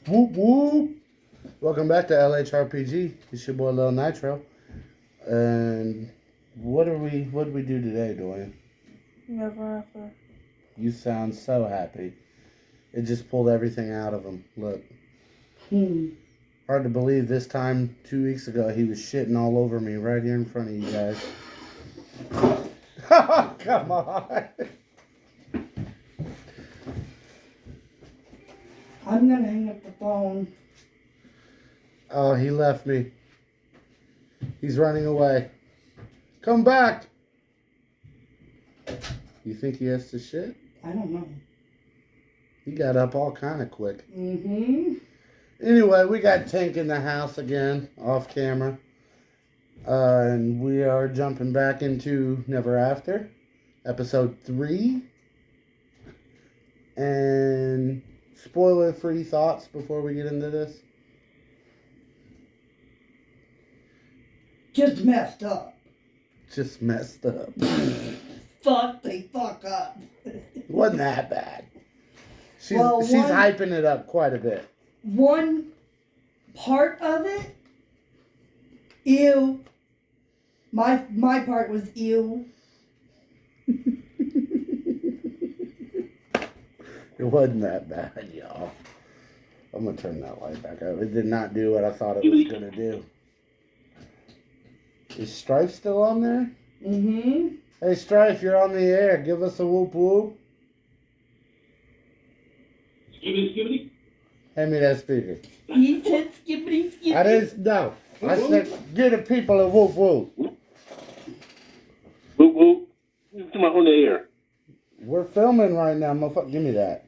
Whoop whoop! Welcome back to LHRPG. It's your boy Lil Nitro. And what did we do today, Dorian? Neverafter. You sound so happy. It just pulled everything out of him. Look. Hard to believe this time 2 weeks ago he was shitting all over me right here in front of you guys. Come on. I'm gonna hang up the phone. Oh, he left me. He's running away. Come back. You think he has to shit? I don't know. He got up all kind of quick. Mm-hmm. Anyway, we got Tank in the house again, off camera. And we are jumping back into Neverafter, episode 3. And spoiler-free thoughts before we get into this. Just messed up. Just messed up. They fuck up. Wasn't that bad. She's Well, hyping it up quite a bit. One part of it, ew. My part was ew. It wasn't that bad, y'all. I'm going to turn that light back up. It did not do what I thought it was going to do. Is Strife still on there? Mm-hmm. Hey, Strife, you're on the air. Give us a whoop whoop. Skibbity. Hand me that speaker. He said skippity skippity. I didn't know. I said, give the people a whoop whoop. Whoop whoop. Come on the air. We're filming right now, motherfucker. Give me that.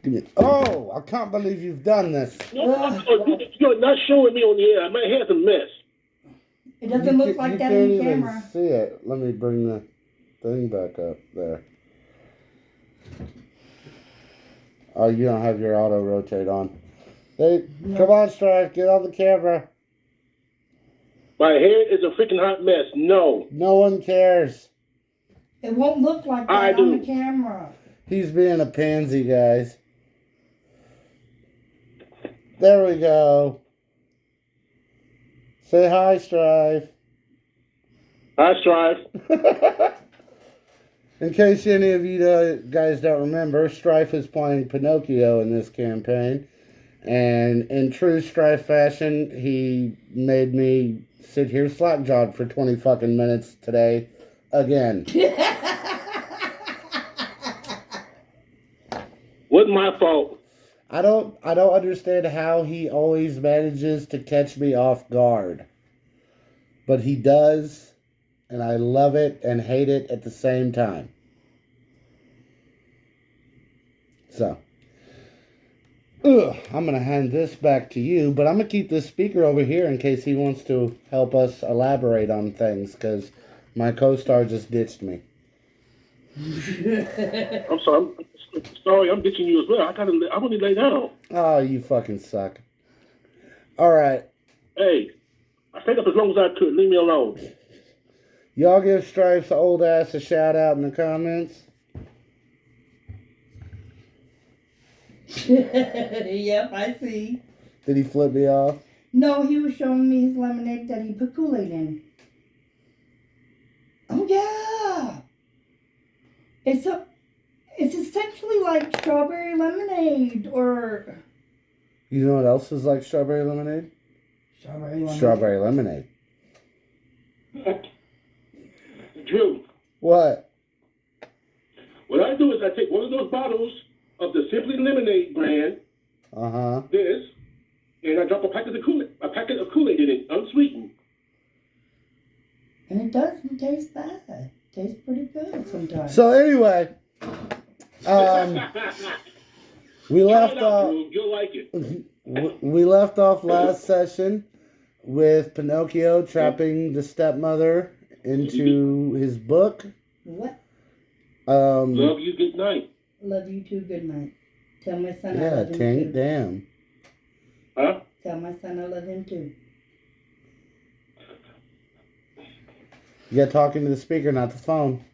Give me. Oh, I can't believe you've done this. No, you're not showing me on the air. My hair's a mess. It doesn't look like that on You can't camera. even see it. Let me bring the thing back up there. Oh, you don't have your auto rotate on. Hey, No. Come on, Strife. Get on the camera. My hair is a freaking hot mess. No. No one cares. It won't look like I that on do. the camera. He's being a pansy, guys. There we go. Say hi, Strife. I strive. In case any of you guys don't remember, Strife is playing Pinocchio in this campaign. And in true Strife fashion, he made me sit here slack-jawed for 20 fucking minutes today. Again. Wasn't my fault. I don't understand how he always manages to catch me off guard. But he does, and I love it and hate it at the same time. So, I'm going to hand this back to you, but I'm going to keep this speaker over here in case he wants to help us elaborate on things, because my co-star just ditched me. I'm sorry. I'm sorry. I'm ditching you as well. I want to lay down. Oh, you fucking suck. All right. Hey, I stayed up as long as I could. Leave me alone. Y'all give Strife's old ass a shout out in the comments. Yep, I see. Did he flip me off? No, he was showing me his lemonade that he put Kool-Aid in. Oh yeah. It's essentially like strawberry lemonade or You know what else is like strawberry lemonade? strawberry lemonade. Strawberry lemonade. Drew, What? what I do is I take one of those bottles of the Simply Lemonade brand, Uh-huh. and I drop a packet of Kool-Aid in it, unsweetened. And it doesn't taste bad. It tastes pretty good sometimes. So anyway, we left Try it out, off. Drew. You'll like it. We left off last session with Pinocchio trapping the stepmother into his book. What? Love you. Good night. Love you too. Good night. Tell my son I Yeah, love him Tank, too. damn. Huh? Tell my son I love him too. You got talking to the speaker, not the phone.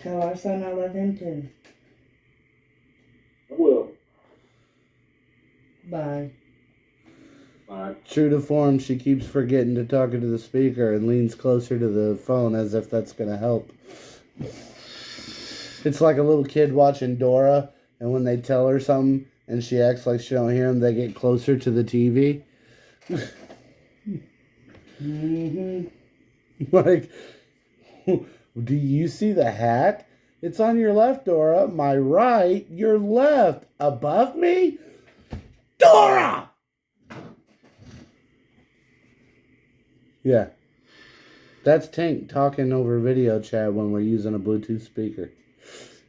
Tell our son I love him too. I will. Bye. Bye. True to form, she keeps forgetting to talk into the speaker and leans closer to the phone as if that's going to help. It's like a little kid watching Dora, and when they tell her something and she acts like she don't hear them, they get closer to the TV. Mm-hmm. Like, do you see the hat? It's on your left, Dora. My right, your left. Above me? Dora! Yeah. That's Tank talking over video chat when we're using a Bluetooth speaker.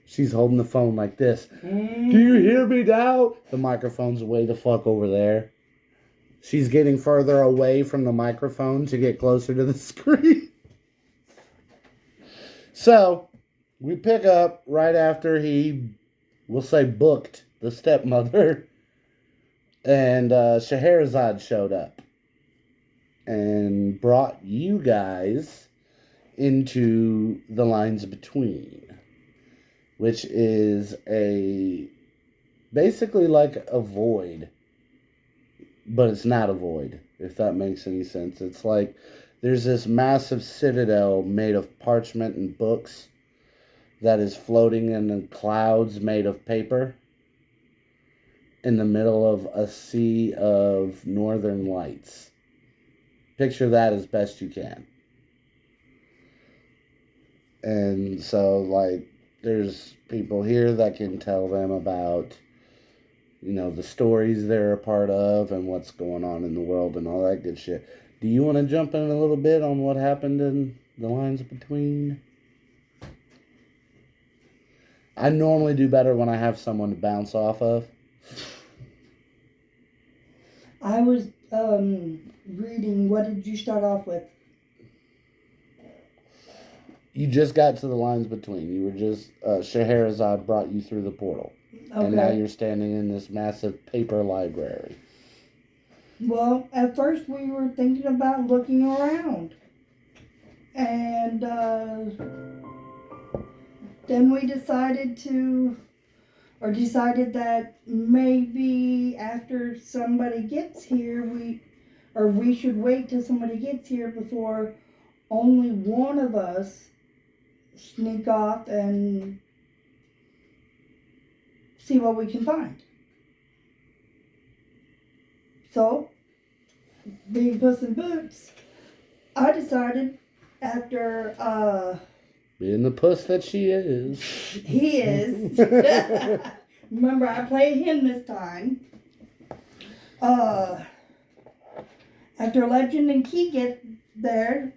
She's holding the phone like this. Mm-hmm. Do you hear me now? The microphone's way the fuck over there. She's getting further away from the microphone to get closer to the screen. So, we pick up right after he, we'll say, booked the stepmother. And Scheherazade showed up. And brought you guys into the lines between. Which is basically like a void. But it's not a void, if that makes any sense. It's like there's this massive citadel made of parchment and books that is floating in the clouds made of paper in the middle of a sea of northern lights. Picture that as best you can. And so, like, there's people here that can tell them about, you know, the stories they're a part of and what's going on in the world and all that good shit. Do you want to jump in a little bit on what happened in the lines between? I normally do better when I have someone to bounce off of. I was reading. What did you start off with? You just got to the lines between. You were just, Scheherazade brought you through the portal. Okay. And now you're standing in this massive paper library. Well, at first we were thinking about looking around. And then we decided that maybe after somebody gets here, we should wait till somebody gets here before only one of us sneak off and see what we can find. So, being Puss in Boots, I decided after Being the puss that she is. he is. Remember, I played him this time. After Legend and Key get there,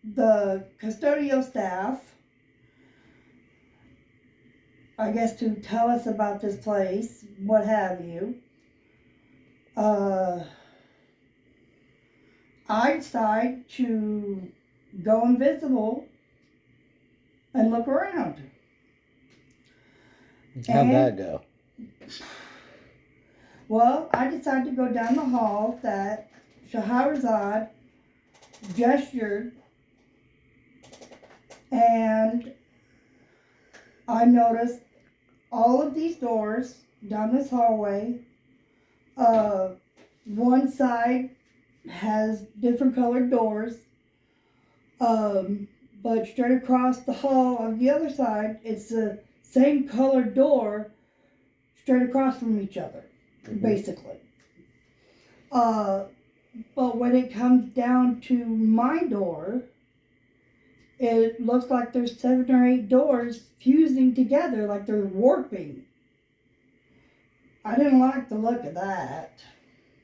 the custodial staff, I guess, to tell us about this place, what have you. I decide to go invisible and look around. How'd that go? Well, I decided to go down the hall that Scheherazade gestured, and I noticed all of these doors down this hallway. One side has different colored doors, but straight across the hall on the other side, it's the same colored door straight across from each other, basically. But when it comes down to my door, it looks like there's 7 or 8 doors fusing together, like they're warping. I didn't like the look of that.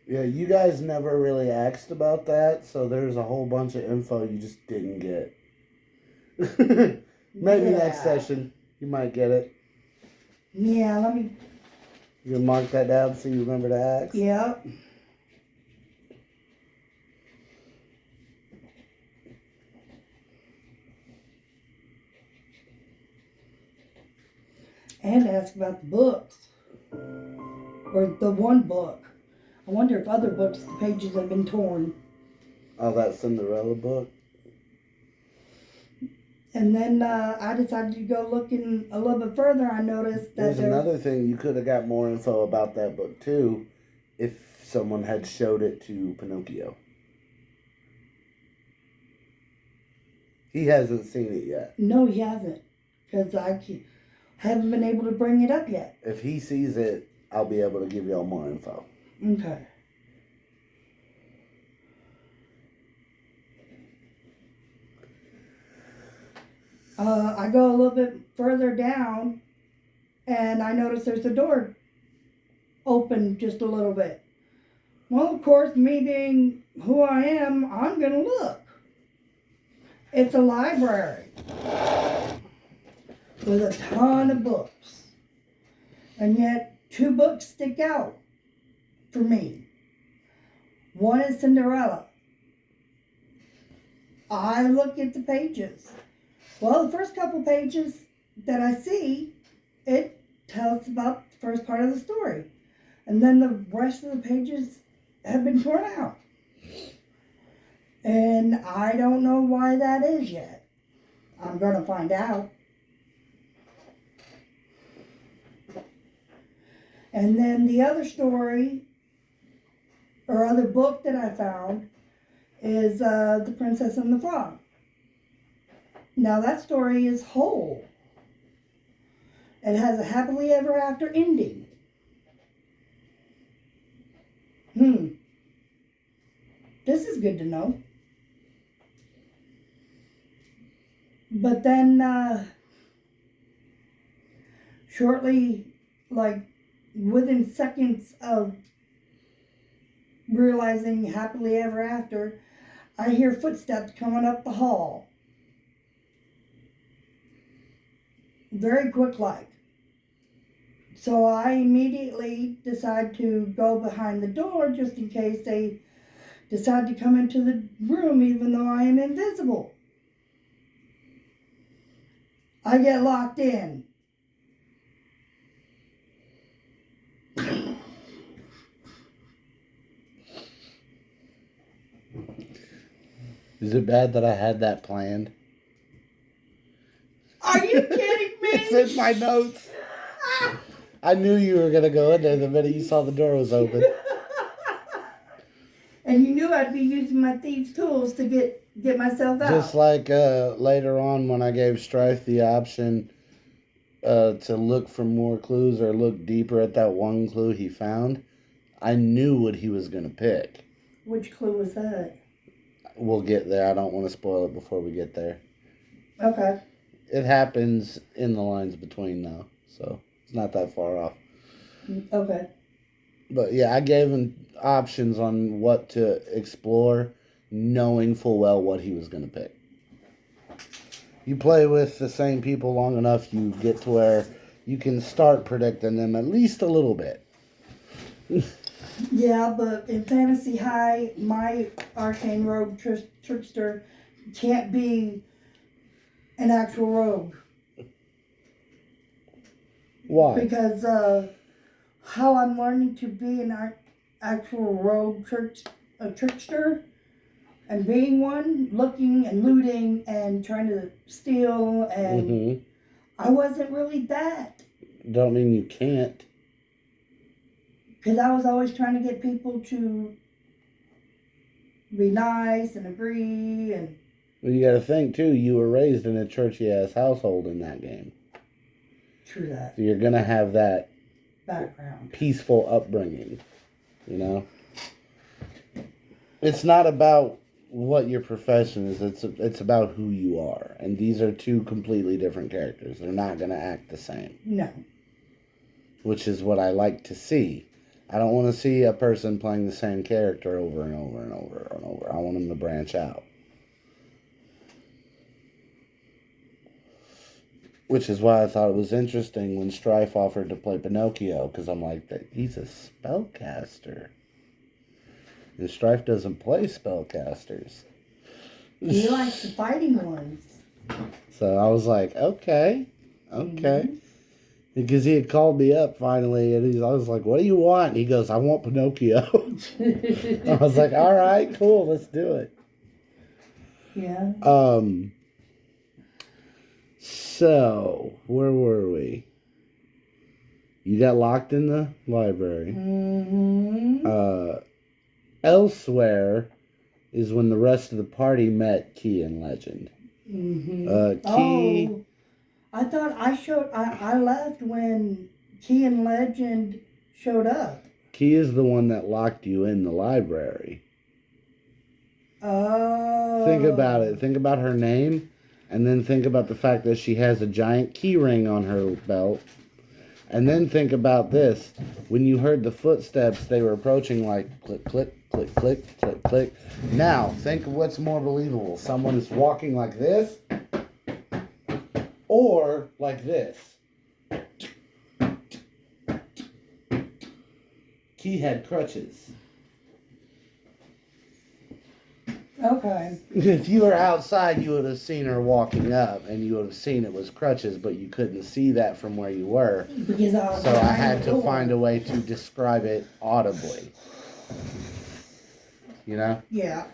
Yeah, you guys never really asked about that, so there's a whole bunch of info you just didn't get. Maybe next session you might get it. Yeah, let me... You can mark that down so you remember to ask. Yep. And ask about the books. Or the one book. I wonder if other books, the pages have been torn. Oh, that Cinderella book? And then I decided to go looking a little bit further. I noticed that There's another thing. You could have got more info about that book, too, if someone had showed it to Pinocchio. He hasn't seen it yet. No, he hasn't. Because haven't been able to bring it up yet. If he sees it, I'll be able to give y'all more info. Okay. I go a little bit further down, and I notice there's a door open just a little bit. Well, of course, me being who I am, I'm going to look. It's a library with a ton of books. And yet, 2 books stick out for me. One is Cinderella. I look at the pages. Well, the first couple pages that I see, it tells about the first part of the story. And then the rest of the pages have been torn out. And I don't know why that is yet. I'm going to find out. And then the other story, or other book that I found, is The Princess and the Frog. Now that story is whole. It has a happily ever after ending. This is good to know. But then, shortly, like within seconds of realizing happily ever after, I hear footsteps coming up the hall. Very quick like. So I immediately decide to go behind the door just in case they decide to come into the room even though I am invisible. I get locked in. Is it bad that I had that planned? Are you kidding me? It's in my notes. I knew you were going to go in there the minute you saw the door was open. And you knew I'd be using my thieves' tools to get myself out. Just like later on when I gave Strife the option to look for more clues or look deeper at that one clue he found, I knew what he was going to pick. Which clue was that? We'll get there. I don't want to spoil it before we get there. Okay. It happens in the lines between, though, so it's not that far off. Okay. But yeah, I gave him options on what to explore, knowing full well what he was going to pick. You play with the same people long enough, you get to where you can start predicting them at least a little bit. Yeah, but in Fantasy High, my arcane rogue trickster can't be an actual rogue. Why? Because how I'm learning to be an actual rogue trickster and being one, looking and looting and trying to steal, and I wasn't really that. Don't mean you can't. Because I was always trying to get people to be nice and agree. And Well, you got to think, too, you were raised in a churchy-ass household in that game. True that. So you're going to have that Background. peaceful upbringing, you know? It's not about what your profession is. It's about who you are. And these are 2 completely different characters. They're not going to act the same. No. Which is what I like to see. I don't want to see a person playing the same character over and over and over and over. I want them to branch out. Which is why I thought it was interesting when Strife offered to play Pinocchio, because I'm like, he's a spellcaster. And Strife doesn't play spellcasters. He likes the fighting ones. So I was like, okay. Because he had called me up finally, and I was like, what do you want? And he goes, I want Pinocchio. I was like, all right, cool, let's do it. Yeah. So, where were we? You got locked in the library. Mm-hmm. Elsewhere is when the rest of the party met Key and Legend. Key. Oh, I thought I left when Key and Legend showed up. Key is the one that locked you in the library. Oh. Think about it. Think about her name, and then think about the fact that she has a giant key ring on her belt. And then think about this. When you heard the footsteps, they were approaching like click, click, click, click, click, click. Now, think of what's more believable. Someone is walking like this, or like this. Key had crutches. Okay. If you were outside, you would have seen her walking up, and you would have seen it was crutches, but you couldn't see that from where you were. Because So I had to find a way to describe it audibly. You know? Yeah.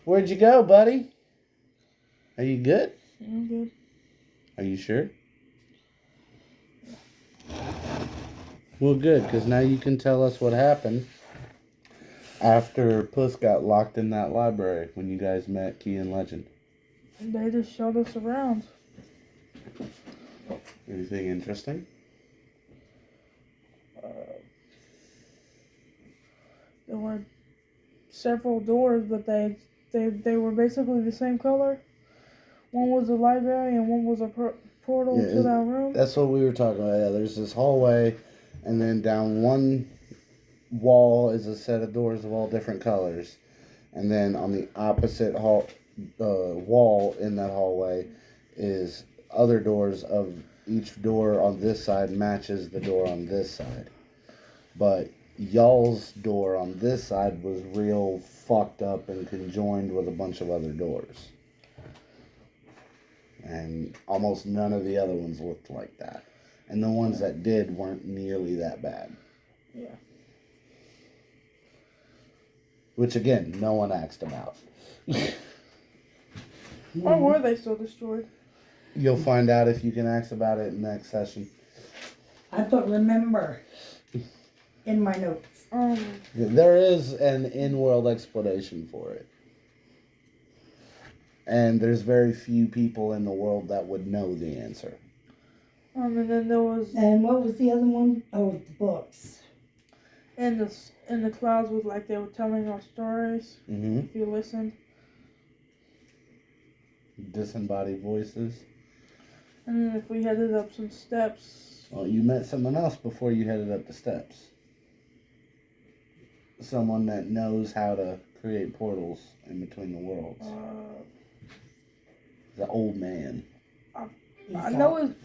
Where'd you go, buddy? Are you good? I'm good. Are you sure? Well, good, because now you can tell us what happened after Puss got locked in that library when you guys met Key and Legend. They just showed us around. Anything interesting? There were several doors, but they were basically the same color. One was a library and one was a portal to that room. That's what we were talking about. Yeah, there's this hallway, and then down one wall is a set of doors of all different colors, and then on the opposite wall in that hallway is other doors. Of each door on this side matches the door on this side, but y'all's door on this side was real fucked up and conjoined with a bunch of other doors, and almost none of the other ones looked like that, and the ones that did weren't nearly that bad. Yeah. Which, again, no one asked about. Or were they still destroyed? You'll find out if you can ask about it in next session. I put remember in my notes. There is an in-world explanation for it. And there's very few people in the world that would know the answer. And then there was And what was the other one? Oh, the books. in the clouds was like they were telling our stories. Mm-hmm. If you listened. Disembodied voices. And then if we headed up some steps. Well, you met someone else before you headed up the steps. Someone that knows how to create portals in between the worlds. The old man. I know his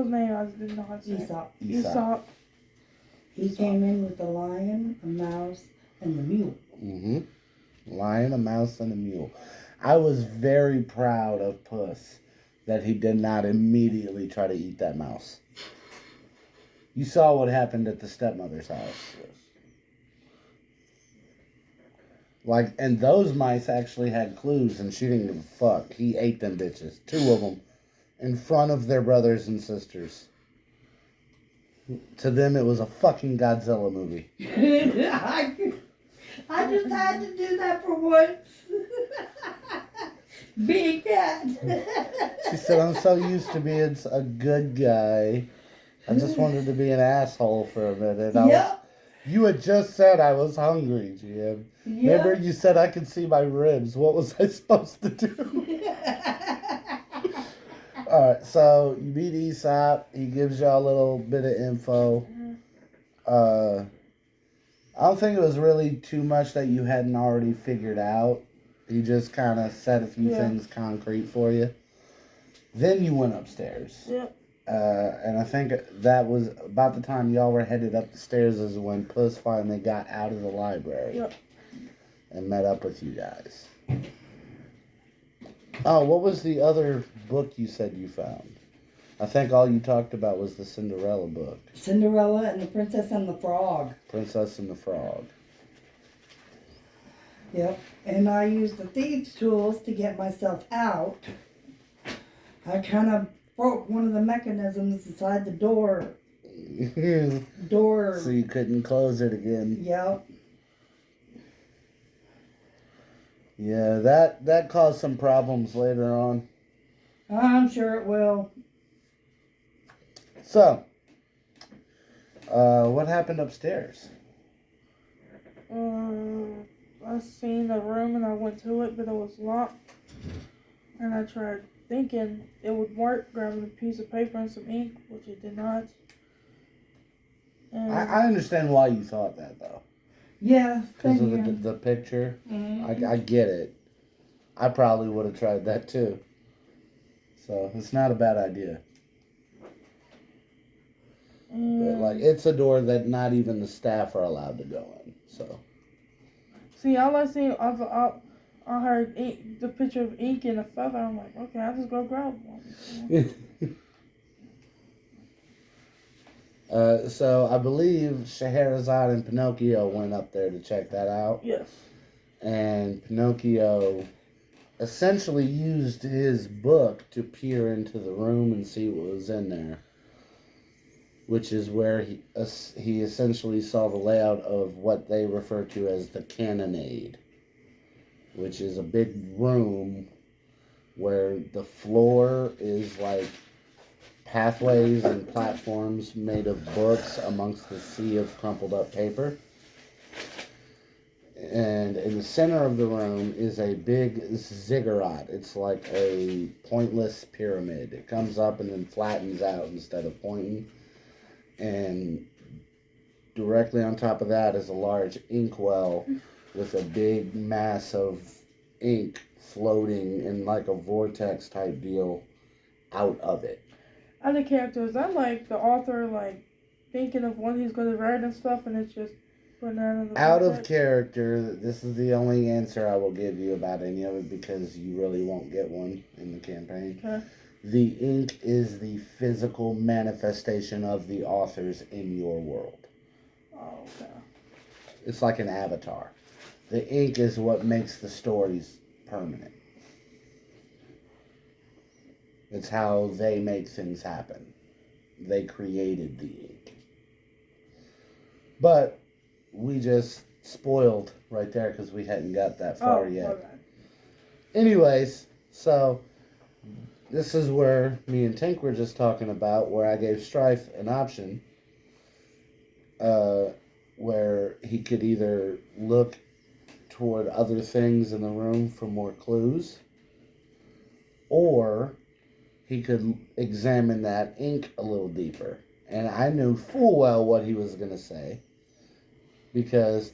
name. I just didn't know how to say it. Aesop. He came in with a lion, a mouse, and the mule. Mm-hmm. Lion, a mouse, and a mule. I was very proud of Puss that he did not immediately try to eat that mouse. You saw what happened at the stepmother's house. Like, and those mice actually had clues, and she didn't give a fuck. He ate them bitches. 2 of them. In front of their brothers and sisters. To them, it was a fucking Godzilla movie. I just had to do that for once. Big cat. She said, I'm so used to being a good guy. I just wanted to be an asshole for a minute. You had just said I was hungry, Jim. Remember, you said I could see my ribs. What was I supposed to do? Alright, so you meet Aesop. He gives you a little bit of info. I don't think it was really too much that you hadn't already figured out. He just kind of said a few things concrete for you. Then you went upstairs. Yep. And I think that was about the time y'all were headed up the stairs is when Puss finally got out of the library. Yep. And met up with you guys. Oh, what was the other book you said you found? I think all you talked about was the Cinderella book. Cinderella and the Princess and the Frog. Princess and the Frog. Yep. And I used the thieves' tools to get myself out. I kind of broke one of the mechanisms inside the door. So you couldn't close it again. Yep. Yeah, that caused some problems later on. I'm sure it will. So, what happened upstairs? I seen a room and I went to it, but it was locked. And I tried thinking it would work, grabbing a piece of paper and some ink, which it did not. And I understand why you thought that, though. Yeah, Because same of here. the picture. Mhm. I get it. I probably would have tried that, too. So, it's not a bad idea. But, like, it's a door that not even the staff are allowed to go in, so... see, all I seen, I heard ink, the picture of ink and a feather. I'm like, okay, I'll just go grab one. So I believe Scheherazade and Pinocchio went up there to check that out. Yes. And Pinocchio essentially used his book to peer into the room and see what was in there. Which is where he essentially saw the layout of what they refer to as the cannonade. Which is a big room where the floor is like pathways and platforms made of books amongst the sea of crumpled up paper. And in the center of the room is a big ziggurat. It's like a pointless pyramid. It comes up and then flattens out instead of pointing. And directly on top of that is a large inkwell with a big mass of ink floating in like a vortex type deal out of it. Other characters, I like the author, like, thinking of what he's going to write and stuff, and it's just putting out of character. This is the only answer I will give you about any of it because you really won't get one in the campaign. Okay. The ink is the physical manifestation of the authors in your world. Oh, okay. It's like an avatar. The ink is what makes the stories permanent. It's how they make things happen. They created the ink. But we just spoiled right there because we hadn't got that far yet. Okay. Anyways, so this is where me and Tink were just talking about, where I gave Strife an option where he could either look toward other things in the room for more clues, or he could examine that ink a little deeper. And I knew full well what he was going to say. Because,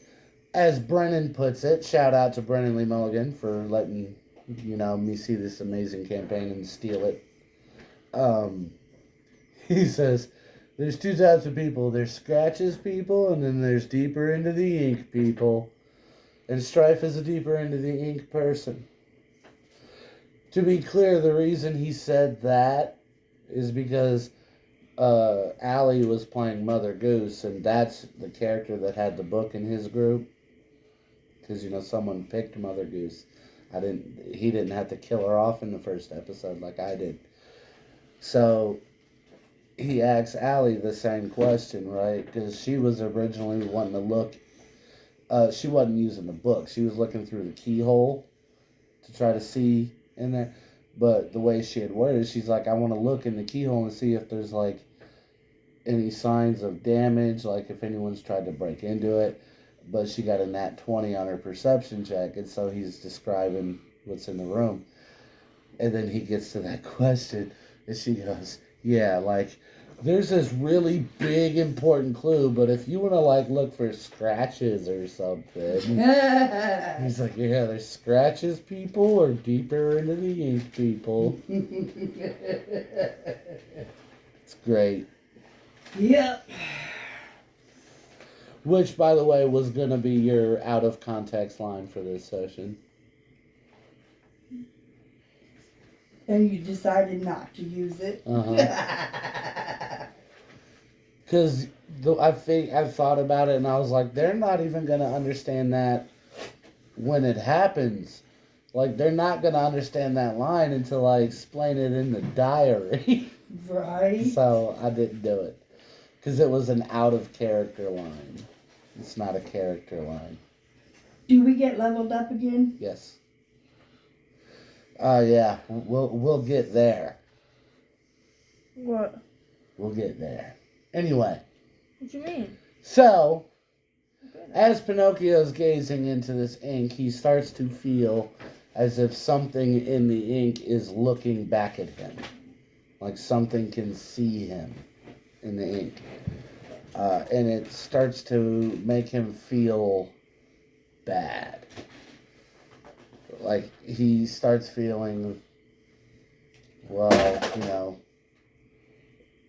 as Brennan puts it, shout out to Brennan Lee Mulligan for letting, me see this amazing campaign and steal it. He says, there's two types of people. There's scratches people, and then there's deeper into the ink people. And Strife is a deeper into the ink person. To be clear, the reason he said that is because Allie was playing Mother Goose, and that's the character that had the book in his group. Because, someone picked Mother Goose. He didn't have to kill her off in the first episode like I did. So he asks Allie the same question, right? Because she was originally wanting to look. She wasn't using the book. She was looking through the keyhole to try to see in there. But the way she had worded, she's like, I want to look in the keyhole and see if there's like any signs of damage, like if anyone's tried to break into it. But she got a nat 20 on her perception check, and so he's describing what's in the room. And then he gets to that question, and she goes, yeah, like, there's this really big important clue, but if you want to like look for scratches or something. He's like, yeah, there's scratches people or deeper into the ink people. It's great. Yep. Which, by the way, was going to be your out of context line for this session. And you decided not to use it. Because I've thought about it, and I was like, they're not even going to understand that when it happens. Like, they're not going to understand that line until I explain it in the diary. Right. So I didn't do it. Because it was an out of character line. It's not a character line. Do we get leveled up again? Yes. Yeah, we'll get there. What? We'll get there. Anyway, What you mean? so as Pinocchio's gazing into this ink, he starts to feel as if something in the ink is looking back at him. Like something can see him in the ink. And it starts to make him feel bad. Like he starts feeling, well, you know,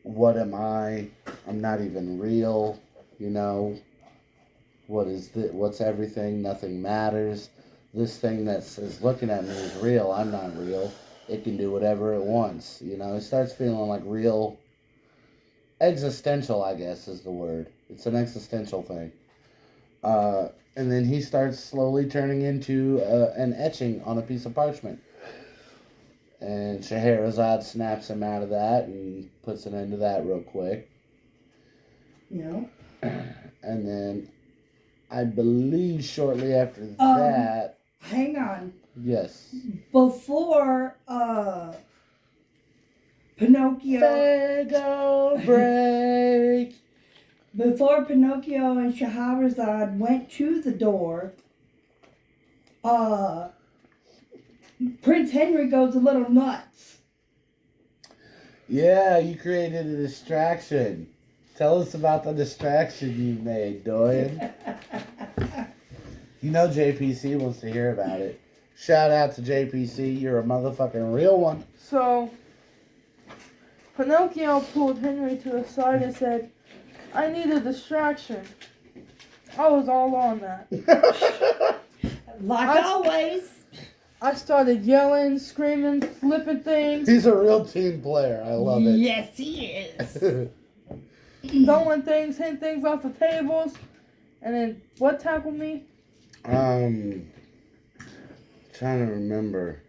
what am I? I'm not even real, you know. What is this? What's everything? Nothing matters. This thing that is looking at me is real. I'm not real. It can do whatever it wants. You know, it starts feeling like real existential, I guess is the word. It's an existential thing. And then he starts slowly turning into an etching on a piece of parchment. And Scheherazade snaps him out of that and puts an end to that real quick. Yeah. And then I believe shortly after that. Hang on. Yes. Before Pinocchio. Fago break. Before Pinocchio and Scheherazade went to the door, Prince Henry goes a little nuts. Yeah, you created a distraction. Tell us about the distraction you made, Dorian. You know JPC wants to hear about it. Shout out to JPC. You're a motherfucking real one. So, Pinocchio pulled Henry to the side and said, I need a distraction. I was all on that. Like always. I started yelling, screaming, flipping things, He's a real team player. I love it. Yes, he is. throwing things, hitting things off the tables. And then, what tackled me? Trying to remember.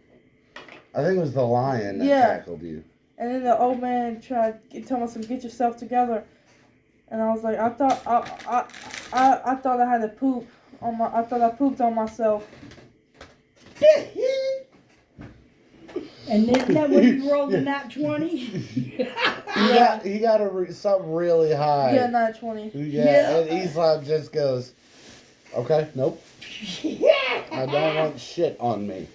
I think it was the lion that tackled you. And then the old man tried to tell us to get yourself together. And I was like, I thought I had to poop on my. I thought I pooped on myself. And isn't that when you rolled a nat 20? He got something really high. Yeah, not 20. Yeah, and Islam just goes, okay, nope. I don't want shit on me.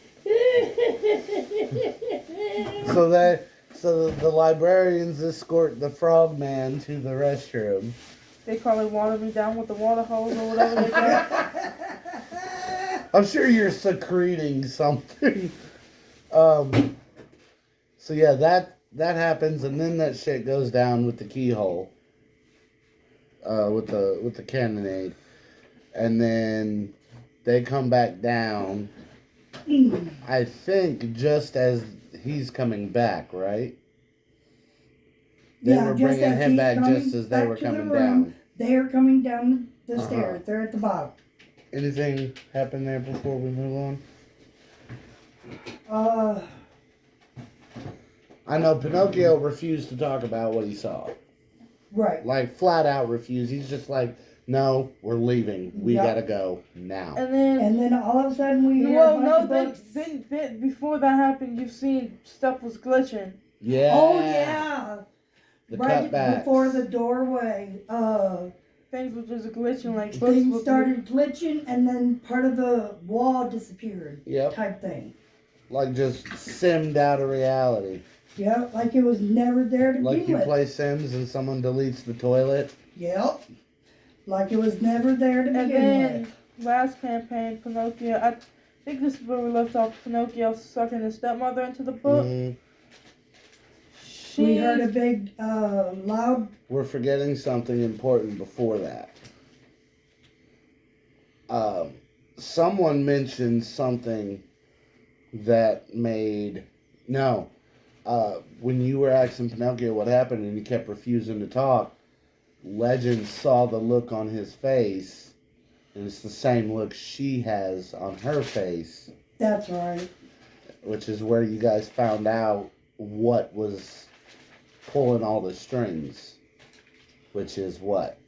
So the librarians escort the frogman to the restroom. They probably watered me down with the water hose or whatever they got. I'm sure you're secreting something. So yeah, that happens, and then that shit goes down with the keyhole. With the cannonade, and then they come back down. I think just as he's coming back, right? They were bringing him back just as they were coming down. They are coming down the stairs. They're at the bottom. Anything happen there before we move on? I know Pinocchio refused to talk about what he saw. Right. Like, flat out refused. He's just like, no, we're leaving. We gotta go now. And then all of a sudden we hear then before that happened, you've seen stuff was glitching. Yeah. Oh, yeah. The right cutbacks. before the doorway. Things were just glitching like Things started glitching, and then part of the wall disappeared. Yep. Type thing. Like just simmed out of reality. Yeah, like it was never there to Like be you with. play Sims and someone deletes the toilet. Yep. Like it was never there to begin with. Last campaign, Pinocchio, I think this is where we left off, Pinocchio sucking his stepmother into the book. Mm-hmm. We heard a big, loud... We're forgetting something important before that. Someone mentioned something that made... No. When you were asking Pinocchio what happened and he kept refusing to talk, Legend saw the look on his face, and it's the same look she has on her face. That's right. Which is where you guys found out what was pulling all the strings. Which is what?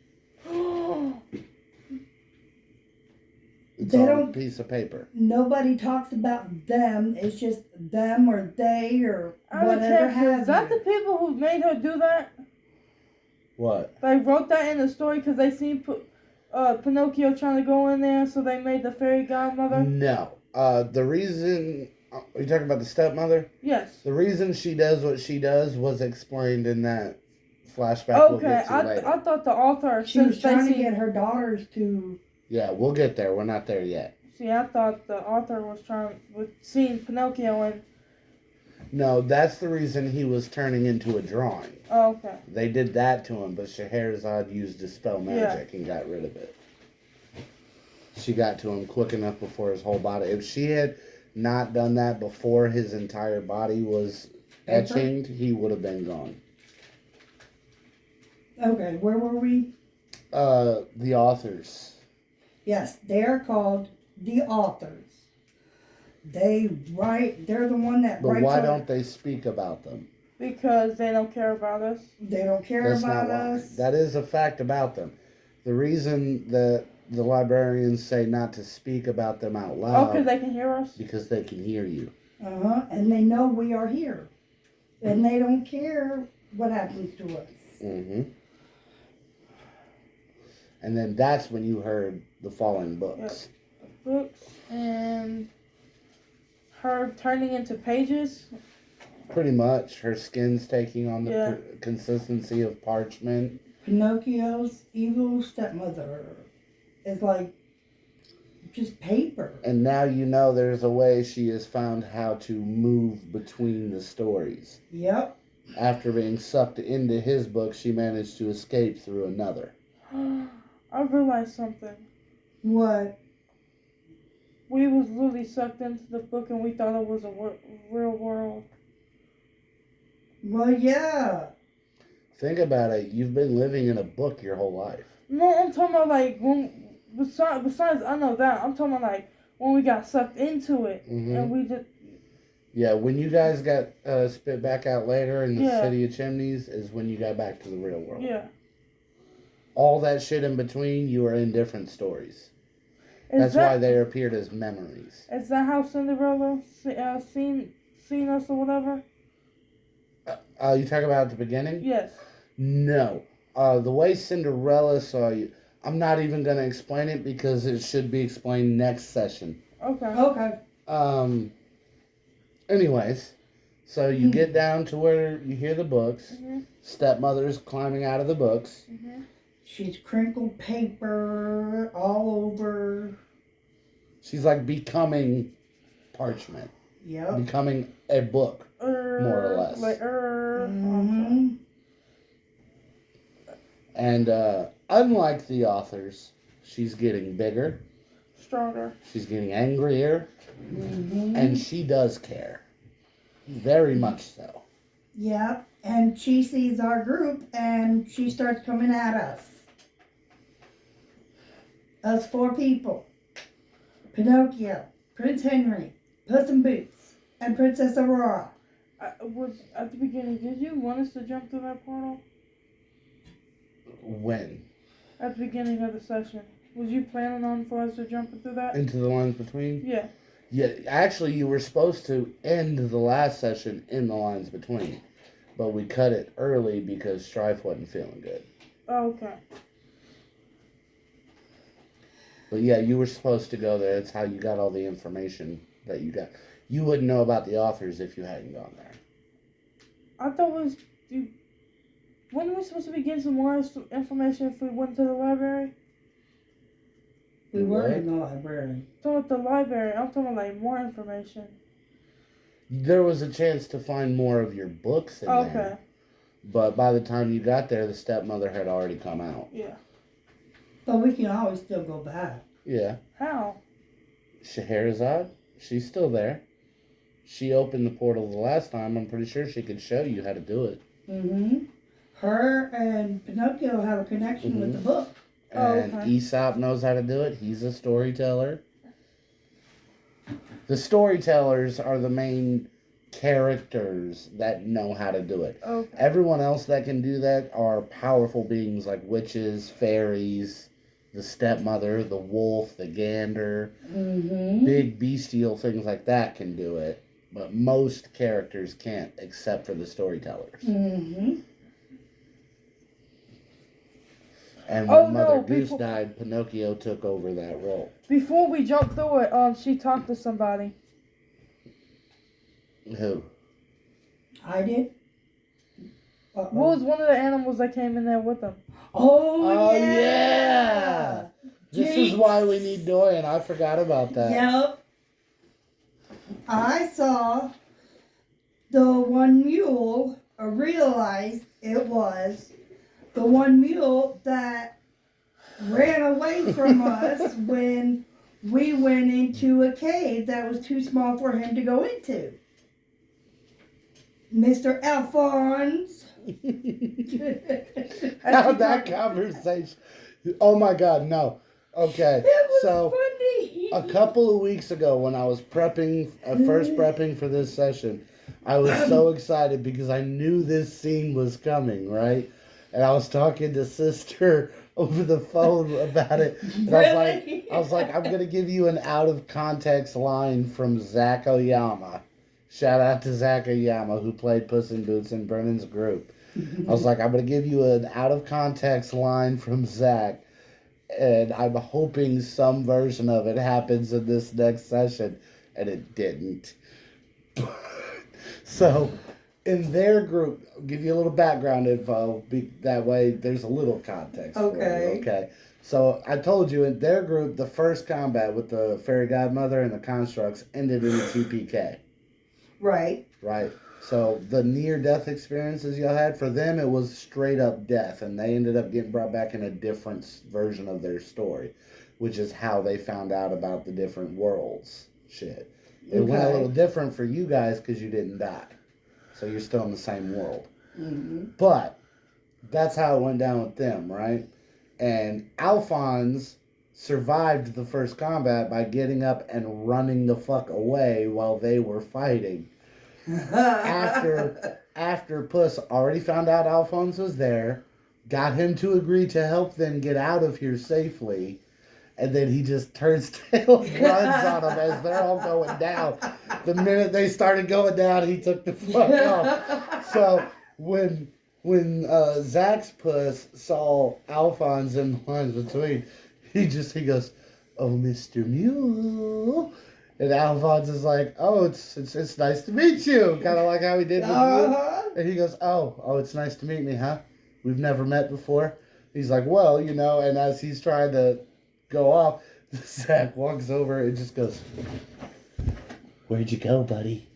It's They on don't- a piece of paper. Nobody talks about them. It's just them or they or whatever have Is that the you. people who made her do that? What? They wrote that in the story because they seen Pinocchio trying to go in there, so they made the fairy godmother? No. The reason... Are you talking about the stepmother? Yes. The reason she does what she does was explained in that flashback we'll Okay, get to later. I thought the author... She was since they trying to seen- get her daughters to. Yeah, we'll get there. We're not there yet. See, I thought the author was seeing Pinocchio and... No, that's the reason he was turning into a drawing. Oh, okay. They did that to him, but Scheherazade used dispel magic and got rid of it. She got to him quick enough before his whole body. If she had not done that before his entire body was etchinged, he would have been gone. Okay, where were we? The authors. Yes, they're called the authors. They write. They're the one that But writes. why don't they speak about them? Because they don't care about us. They don't care That's about not why. us? That is a fact about them. The reason that the librarians say not to speak about them out Oh, loud because they can hear us? because they can hear you. And they know we are here, and they don't care what happens to us. Mm-hmm. And then that's when you heard the falling books. Books and her turning into pages. Pretty much, her skin's taking on the Yeah. consistency of parchment. Pinocchio's evil stepmother is like just paper. And now you know there's a way she has found how to move between the stories. Yep. After being sucked into his book, she managed to escape through another. I realized something. What? We was really sucked into the book and we thought it was a real world. Well, yeah. Think about it. You've been living in a book your whole life. No, I'm talking about like when besides I know that, I'm talking about like when we got sucked into it and we just Yeah, when you guys got spit back out later in the Yeah. City of Chimneys is when you got back to the real world. yeah. All that shit in between, you are in different stories. Is That's why they appeared as memories. Is that how Cinderella seen us or whatever? You talk about at the beginning? Yes. No. The way Cinderella saw you, I'm not even going to explain it because it should be explained next session. Okay. Okay. Anyways, so you get down to where you hear the books. Mhm. Stepmother's climbing out of the books. Mhm. She's crinkled paper all over. She's like becoming parchment, Yep. becoming a book, more or less. Like Mm-hmm. And unlike the authors, she's getting bigger, stronger. she's getting angrier, Mm-hmm. and she does care. Very much so. Yep. And she sees our group and she starts coming at us. Us four people. Pinocchio, Prince Henry, Puss in Boots, and Princess Aurora. Was at the beginning. Did you want us to jump through that portal? When? At the beginning of the session, was you planning on for us to jump through that? Into the lines between? Yeah. Yeah, actually, you were supposed to end the last session in the lines between. But we cut it early because Strife wasn't feeling good. Oh, okay. But yeah, you were supposed to go there. That's how you got all the information that you got. You wouldn't know about the authors if you hadn't gone there. I thought wasn't we supposed to be getting some more information if we went to the library? We were What? in the library. I'm talking about the library. I'm talking about like more information. There was a chance to find more of your books in Okay. there. But by the time you got there, the stepmother had already come out. Yeah. But we can always still go back. Yeah. How? Scheherazade, she's still there. She opened the portal the last time. I'm pretty sure she could show you how to do it. Mm-hmm. Her and Pinocchio have a connection with the book. And okay. Aesop knows how to do it. He's a storyteller. The storytellers are the main characters that know how to do it. Okay. Everyone else that can do that are powerful beings like witches, fairies, The stepmother, the wolf, the gander, Mm-hmm. big bestial things like that can do it, but most characters can't, except for the storytellers. Mm-hmm. And when Oh, Mother no, Goose before- died, Pinocchio took over that role. Before we jump through it, she talked to somebody. Who? I did. What was one of the animals that came in there with them? Oh, yeah! yeah. This is Jinx. why we need Dorian. I forgot about that. Yep. I saw the one mule, or realized it was the one mule that ran away from us when we went into a cave that was too small for him to go into. Mr. Alphonse. How that conversation. Oh my God, no. Okay, It was so funny. a couple of weeks ago when I was prepping, first prepping for this session, I was so excited because I knew this scene was coming, right? And I was talking to Sister over the phone about it. And Really? I was like, I'm gonna give you an out of context line from Zach Oyama. Shout out to Zach Oyama who played Puss in Boots in Brennan's group. I was like, I'm gonna give you an out of context line from Zach, and I'm hoping some version of it happens in this next session, and it didn't. So, in their group, I'll give you a little background info. That way, there's a little context. For Okay. you, okay. So I told you in their group, the first combat with the fairy godmother and the constructs ended in a TPK. Right. Right. So the near-death experiences y'all had, for them, it was straight-up death, and they ended up getting brought back in a different version of their story, which is how they found out about the different worlds. Shit. It went a Okay. little different for you guys because you didn't die. So you're still in the same world. Mm-hmm. But that's how it went down with them, right? And Alphonse survived the first combat by getting up and running the fuck away while they were fighting. After Puss already found out Alphonse was there, got him to agree to help them get out of here safely, and then he just turns tail and runs on them as they're all going down. The minute they started going down, he took the fuck off. So when Zach's Puss saw Alphonse in the lines between, he goes, "Oh, Mr. Mule." And Alphonse is like, "Oh, it's nice to meet you." Kind of like how he did with you. Uh-huh. And he goes, oh, it's nice to meet me, huh? We've never met before. He's like, well, and as he's trying to go off, Zach walks over and just goes, "Where'd you go, buddy?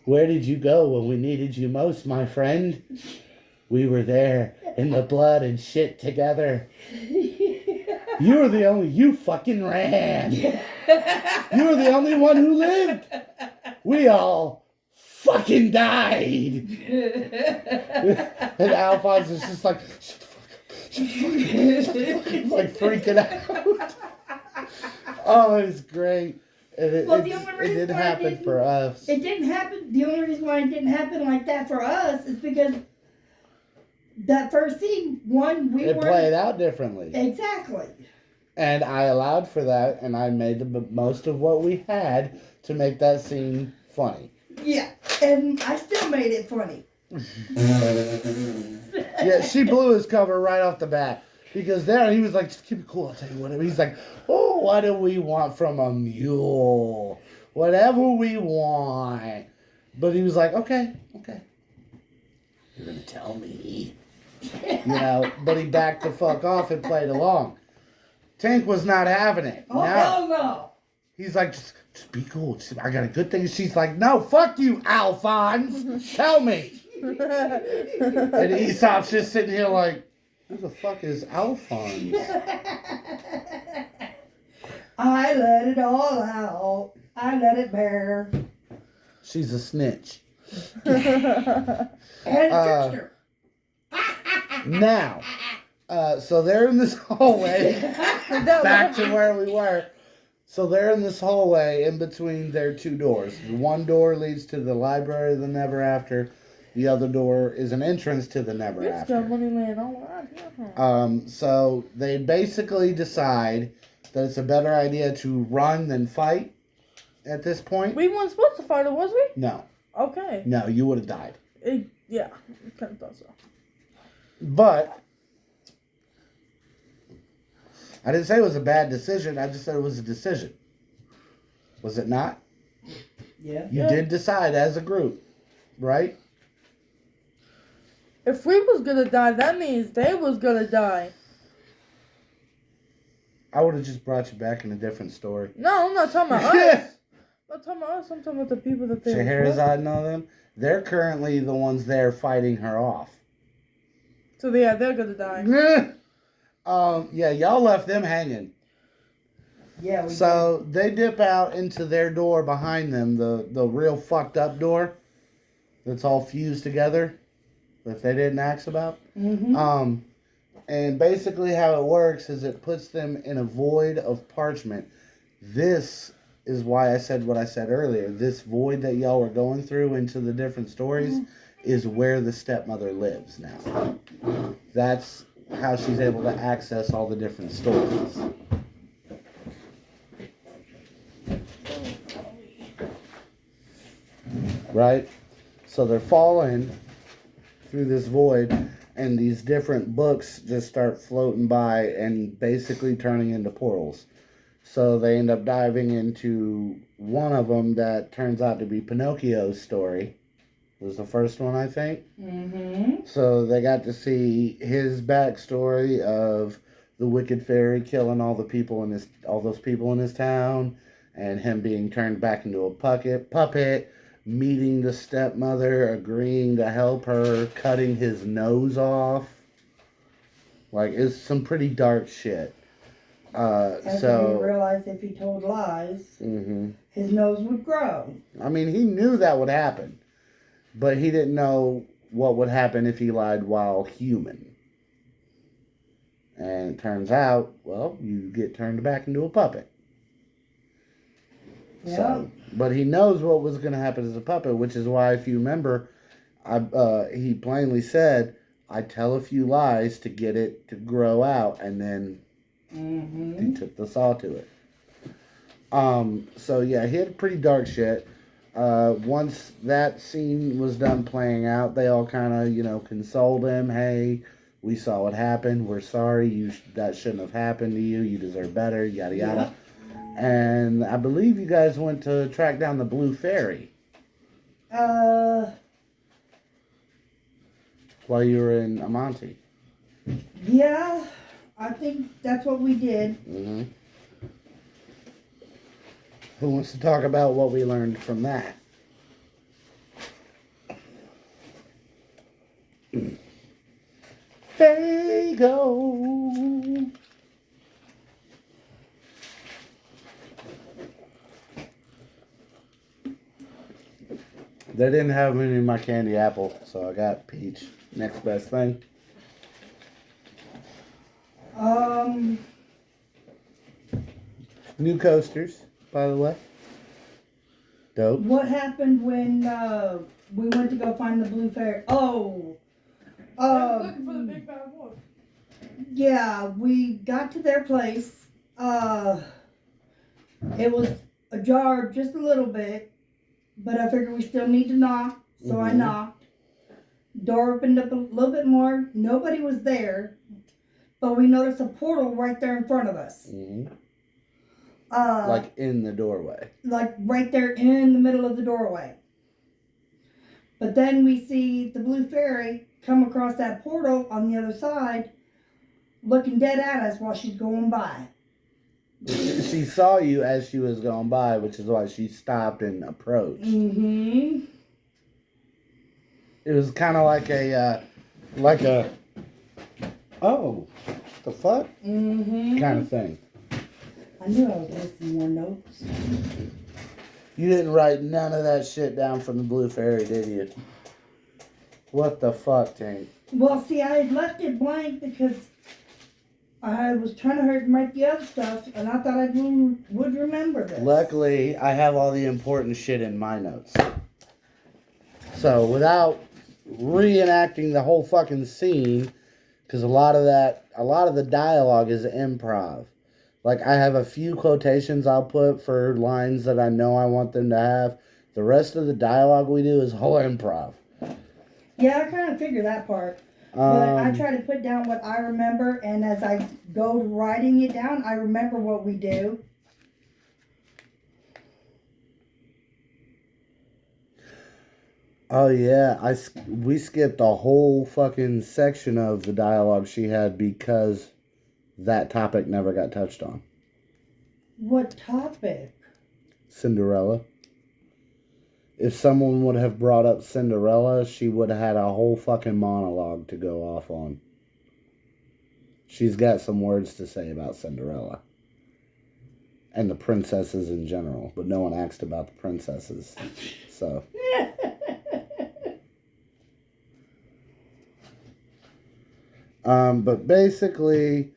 Where did you go when we needed you most, my friend? We were there in the blood and shit together. You fucking ran. You were the only one who lived. We all fucking died." And Alphonse is just like, "Shut the fuck up. Shut the fuck up. He's like freaking out. Oh, it's great. And Well, it the only reason didn't why it happen didn't- for us. It didn't happen. The only reason why it didn't happen like that for us is because that first scene, we It weren't played out differently. exactly. And I allowed for that, and I made the most of what we had to make that scene funny. Yeah, and I still made it funny. Yeah, she blew his cover right off the bat. Because there, he was like, "Just keep it cool, I'll tell you whatever." He's like, "Oh, what do we want from a mule? Whatever we want." But he was like, okay. You're going to tell me. But he backed the fuck off and played along. Tank was not having it. Oh, No. hell no. He's like, just be cool. I got a good thing. She's like, "No, fuck you, Alphonse. Tell me." And Aesop's just sitting here like, who the fuck is Alphonse? I let it all out. I let it bear. She's a snitch. And a trickster. Now, so they're in this hallway. Back to where we were. So they're in this hallway in between their two doors. One door leads to the library of the Neverafter. The other door is an entrance to the It's got Neverafter. money laying all around here. So they basically decide that it's a better idea to run than fight at this point. We weren't supposed to fight it, was we? No. Okay. No, you would have died. Yeah, I kind of thought so. But I didn't say it was a bad decision. I just said it was a decision. Was it not? Yeah. You Yeah. did decide as a group, right? If we was gonna die, that means they was gonna die. I would have just brought you back in a different story. No, I'm not talking about us. I'm not talking about us. I'm talking about the people that they were with. Scheherazade and all them, they're currently the ones there fighting her off. So yeah, they're gonna die. Yeah, y'all left them hanging. Yeah, we So they dip out into their door behind them, the real fucked up door that's all fused together that they didn't ask about. did. Mm-hmm. And basically how it works is it puts them in a void of parchment. This is why I said what I said earlier. This void that y'all were going through into the different stories is where the stepmother lives now. That's how she's able to access all the different stories. Right? So they're falling through this void, and these different books just start floating by and basically turning into portals. So they end up diving into one of them that turns out to be Pinocchio's story. It was the first one, I think. Mm-hmm. So they got to see his backstory of the wicked fairy killing all those people in his town, and him being turned back into a puppet, meeting the stepmother, agreeing to help her, cutting his nose off. Like, it's some pretty dark shit. That's when he So, realized if he told lies, mhm. his nose would grow. I mean, he knew that would happen, but he didn't know what would happen if he lied while human. And it turns out, well, you get turned back into a puppet. Yeah. So, but he knows what was going to happen as a puppet, which is why, if you remember, he plainly said, I tell a few lies to get it to grow out, and then Mm-hmm. he took the saw to it. So yeah, he had pretty dark shit. Once that scene was done playing out, they all kind of, consoled him. Hey, we saw what happened. We're sorry. That shouldn't have happened to you. You deserve better. Yada yada. And I believe you guys went to track down the Blue Fairy while you were in Amante. Yeah, I think that's what we did. Mm-hmm. Who wants to talk about what we learned from that? Fago. They didn't have any in my candy apple, so I got peach. Next best thing. New coasters, by the way. Dope. What happened when we went to go find the blue fairy? Oh, looking for the big bad wolf. yeah, we got to their place. It was ajar just a little bit, but I figured we still need to knock, so I Mhm. knocked. Door opened up a little bit more. Nobody was there, but we noticed a portal right there in front of us. Mm-hmm. Like Like in the doorway. right there in the middle of the doorway. But then we see the blue fairy come across that portal on the other side, looking dead at us while she's going by. She saw you as she was going by, which is why she stopped and approached. Mm-hmm. It was kind of like a, oh, the fuck Mm-hmm. kind of thing. I knew I was missing more notes. You didn't write none of that shit down from the Blue Fairy, did you? What the fuck, Tank? Well, see, I had left it blank because I was trying to write the other stuff, and I thought I would remember this. Luckily, I have all the important shit in my notes. So without reenacting the whole fucking scene, because a lot of the dialogue is improv. Like, I have a few quotations I'll put for lines that I know I want them to have. The rest of the dialogue we do is whole improv. Yeah, I kind of figure that part. But I try to put down what I remember, and as I go writing it down, I remember what we do. Oh yeah, we skipped a whole fucking section of the dialogue she had because that topic never got touched on. What topic? Cinderella. If someone would have brought up Cinderella, she would have had a whole fucking monologue to go off on. She's got some words to say about Cinderella. And the princesses in general. But no one asked about the princesses. So. But basically,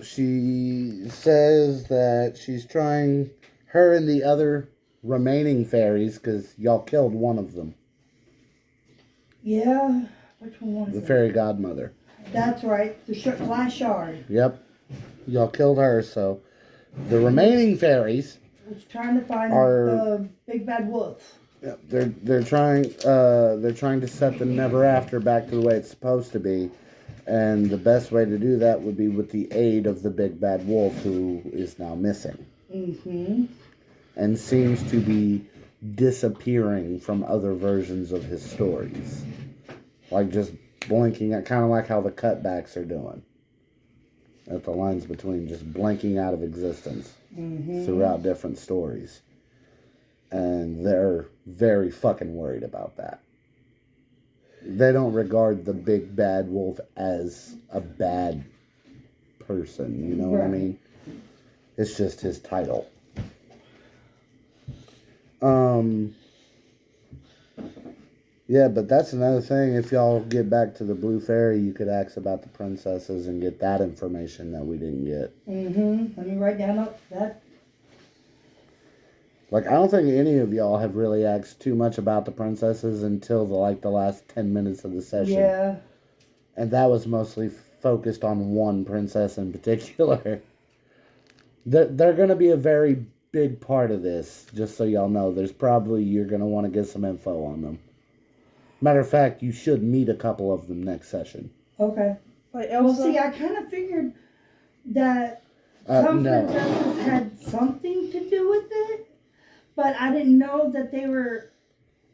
she says that she's trying, her and the other remaining fairies, because y'all killed one of them. Yeah, which one was The it? fairy godmother. That's right, the glass shard. Yep. Y'all killed her, so the remaining fairies Was trying to find Are- the big bad wolf. Yep, they're trying to set the Neverafter back to the way it's supposed to be, and the best way to do that would be with the aid of the big bad wolf, who is now missing and seems to be disappearing from other versions of his stories, like just blinking at, kind of like how the cutbacks are doing. At the lines between just blinking out of existence throughout different stories. And they're very fucking worried about that. They don't regard the big bad wolf as a bad person, you know what I mean? It's just his title. Yeah, but that's another thing. If y'all get back to the Blue Fairy, you could ask about the princesses and get that information that we didn't get. Let me write down up that. Like, I don't think any of y'all have really asked too much about the princesses until the last 10 minutes of the session. Yeah. And that was mostly focused on one princess in particular. They're going to be a very big part of this, just so y'all know. You're going to want to get some info on them. Matter of fact, you should meet a couple of them next session. Okay. Like Well, Elsa. see, I kind of figured that some No. princesses had something to do with it, but I didn't know that they were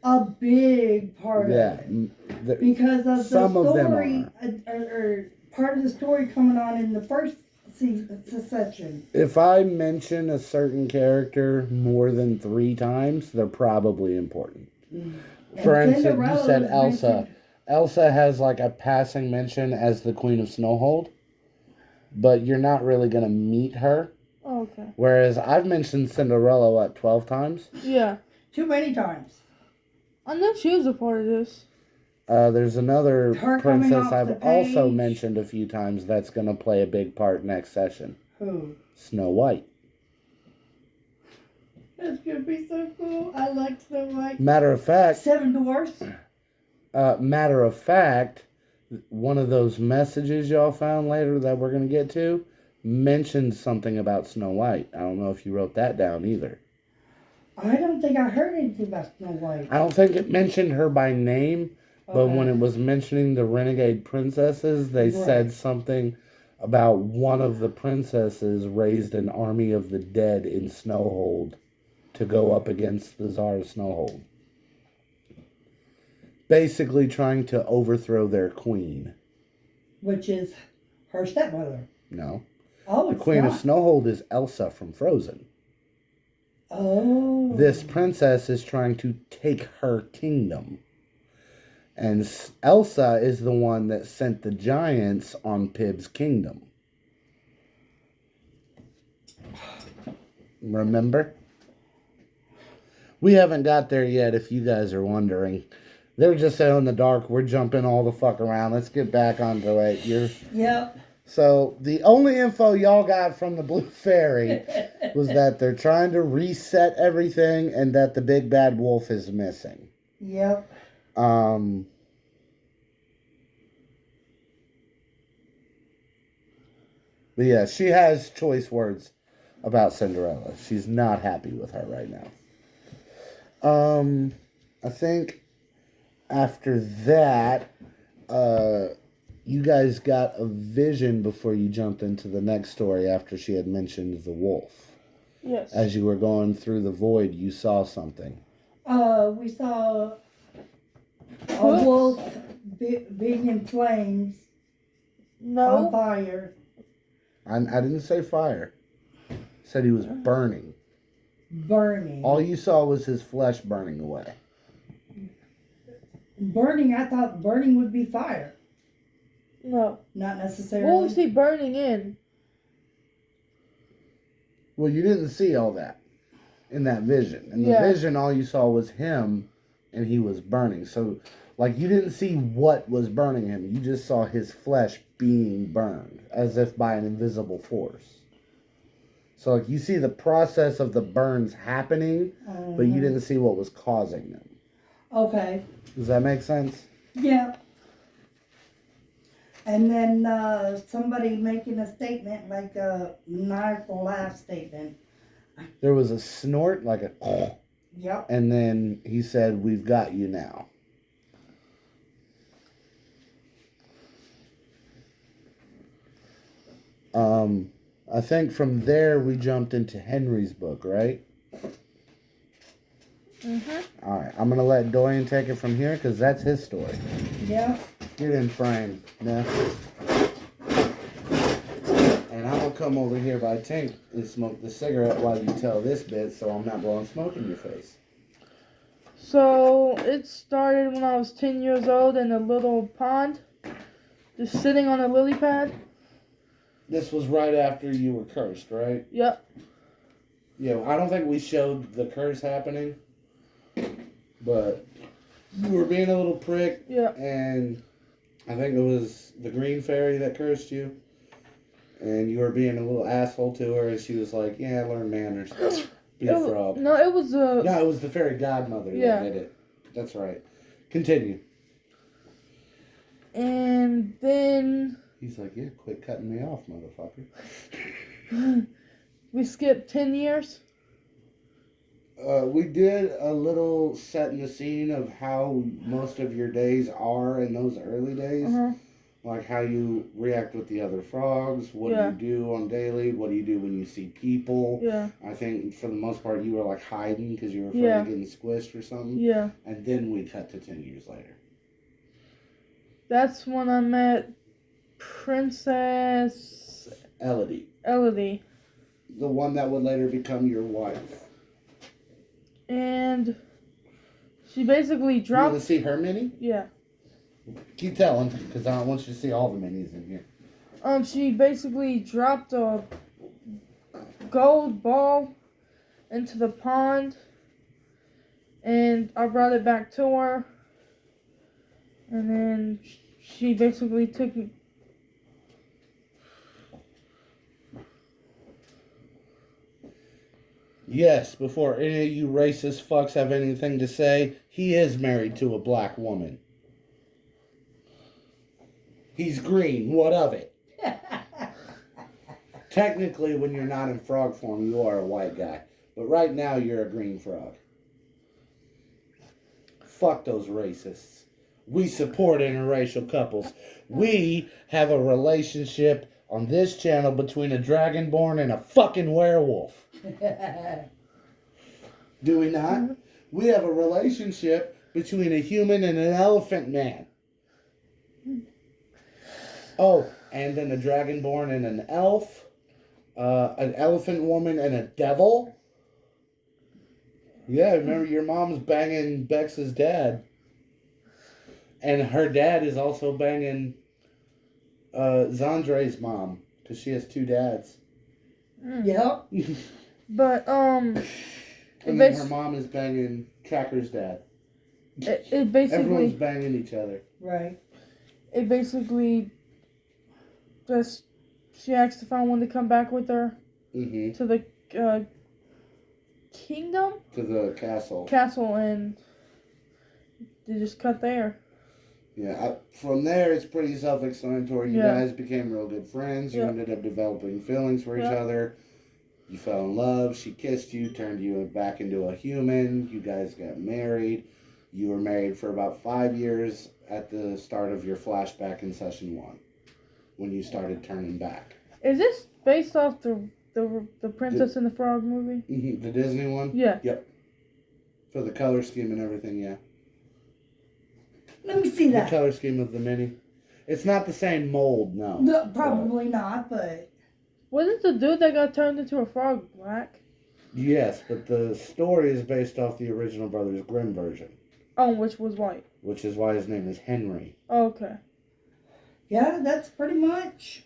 a big part Yeah. of it. Because of some the of them story, or part of the story coming on in the first session. If I mention a certain character more than 3 times, they're probably important. For And instance, you Cinderella said was Elsa. mentioned. Elsa has like a passing mention as the Queen of Snowhold, but you're not really going to meet her. Oh, okay. Whereas I've mentioned Cinderella, 12 times? Yeah. Too many times. I know she was a part of this. There's another Her coming princess off I've the also page. mentioned a few times that's going to play a big part next session. Who? Snow White. That's gonna be so cool. I like Snow White. Matter of fact, 7 Dwarfs. one of those messages y'all found later that we're going to get to mentioned something about Snow White. I don't know if you wrote that down either. I don't think I heard anything about Snow White. I don't think it mentioned her by name, but Okay. when it was mentioning the renegade princesses, they said something about one of the princesses raised an army of the dead in Snowhold to go up against the Tsar of Snowhold. Basically trying to overthrow their queen. Which is her stepmother. No. Oh, The it's Queen not. of Snowhold is Elsa from Frozen. Oh. This princess is trying to take her kingdom. And Elsa is the one that sent the giants on Pib's kingdom. Remember? We haven't got there yet, if you guys are wondering. They're just so in the dark. We're jumping all the fuck around. Let's get back onto it. Yep. So, the only info y'all got from the Blue Fairy was that they're trying to reset everything and that the big bad wolf is missing. Yep. Um, but yeah, she has choice words about Cinderella. She's not happy with her right now. I think after that, you guys got a vision before you jumped into the next story after she had mentioned the wolf. Yes. As you were going through the void, you saw something. We saw a wolf being in flames on No. fire. I didn't say fire. I said he was burning. Burning. All you saw was his flesh burning away. Burning, I thought burning would be fire. No. Not necessarily. What was he burning in? Well, you didn't see all that in that vision. In the Yeah. vision, all you saw was him, and he was burning. So, like, you didn't see what was burning him. You just saw his flesh being burned, as if by an invisible force. So, like, you see the process of the burns happening, but you didn't see what was causing them. Okay. Does that make sense? Yeah. And then somebody making a statement, like a knife laugh statement. There was a snort, like a... Yep. And then he said, "We've got you now." I think from there we jumped into Henry's book, right? Mm-hmm. All right, I'm going to let Dorian take it from here because that's his story. Yep. Get in frame, Ness. And I'm going to come over here by Tink and smoke the cigarette while you tell this bit so I'm not blowing smoke in your face. So it started when I was 10 years old in a little pond, just sitting on a lily pad. This was right after you were cursed, right? Yep. Yeah, I don't think we showed the curse happening, but you were being a little prick, Yeah. and I think it was the green fairy that cursed you, and you were being a little asshole to her, and she was like, "Yeah, learn manners, be a frog." No, it was a. No, it was the fairy godmother Yeah. that did it. That's right. Continue. And then He's like, "Yeah, quit cutting me off, motherfucker." we skipped 10 years. We did a little set in the scene of how most of your days are in those early days. Uh-huh. Like how you react with the other frogs, what Yeah. do you do on daily, what do you do when you see people. Yeah. I think for the most part you were like hiding because you were afraid Yeah. of getting squished or something. Yeah. And then we cut to 10 years later. That's when I met Princess Elodie, Elodie. the one that would later become your wife. And she basically You want to dropped. see her mini? Yeah. Keep telling, because I don't want you to see all the minis in here. She basically dropped a gold ball into the pond, and I brought it back to her, and then she basically took me. Yes, before any of you racist fucks have anything to say, he is married to a black woman. He's green, what of it? Technically, when you're not in frog form, you are a white guy. But right now, you're a green frog. Fuck those racists. We support interracial couples. We have a relationship on this channel between a dragonborn and a fucking werewolf. Do we not? We have a relationship between a human and an elephant man. Oh, and then a dragonborn and an elf, an elephant woman and a devil. Yeah, remember your mom's banging Bex's dad. And her dad is also banging Zandre's mom, because she has two dads. Yep. But And then her mom is banging Tracker's dad. it basically Everyone's banging each other. Right. it basically just she asked if I wanted to come back with her Mm-hmm. to the kingdom To the castle. castle, and they just cut there. Yeah, from there it's pretty self-explanatory. You Yeah. guys became real good friends. You Yeah. ended up developing feelings for each Yeah. other. You fell in love. She kissed you, turned you back into a human. You guys got married. You were married for about 5 years at the start of your flashback in session 1, when you started turning back. Is this based off the Princess and the Frog movie? Mm-hmm. The Disney one? Yeah. Yep. For the color scheme and everything, yeah. Let me see The that. color scheme of the mini. It's not the same mold, no. No, probably not, but Wasn't the dude that got turned into a frog black? Yes, but the story is based off the original Brothers Grimm version, Oh, which was white. which is why his name is Henry. Oh, okay. yeah, that's pretty much.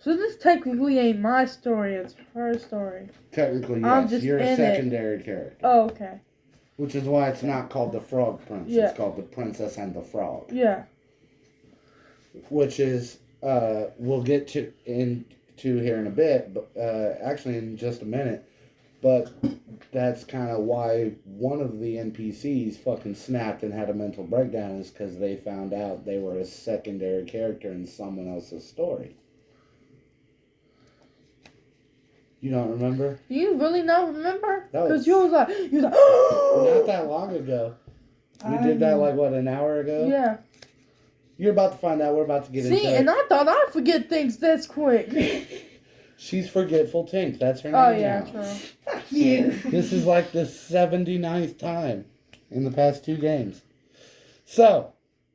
So this technically ain't my story, it's her story. Technically, I'm yes, just you're a in it. secondary character, Oh, okay. which is why it's not called the Frog Prince. Yeah. It's called the Princess and the Frog, Yeah. which is we'll get to into here in a bit, but actually in just a minute. But that's kind of why one of the NPCs fucking snapped and had a mental breakdown, is because they found out they were a secondary character in someone else's story. You don't remember? Do you really not remember? That was- Because you was like, Not that long ago. We did that like, what, an hour ago? Yeah. You're about to find out. We're about to get into See, it. and I thought I'd forget things this quick. She's Forgetful Tink. That's her name Oh, yeah, now. true. Fuck you. This is like the 79th time in the past 2 games. So,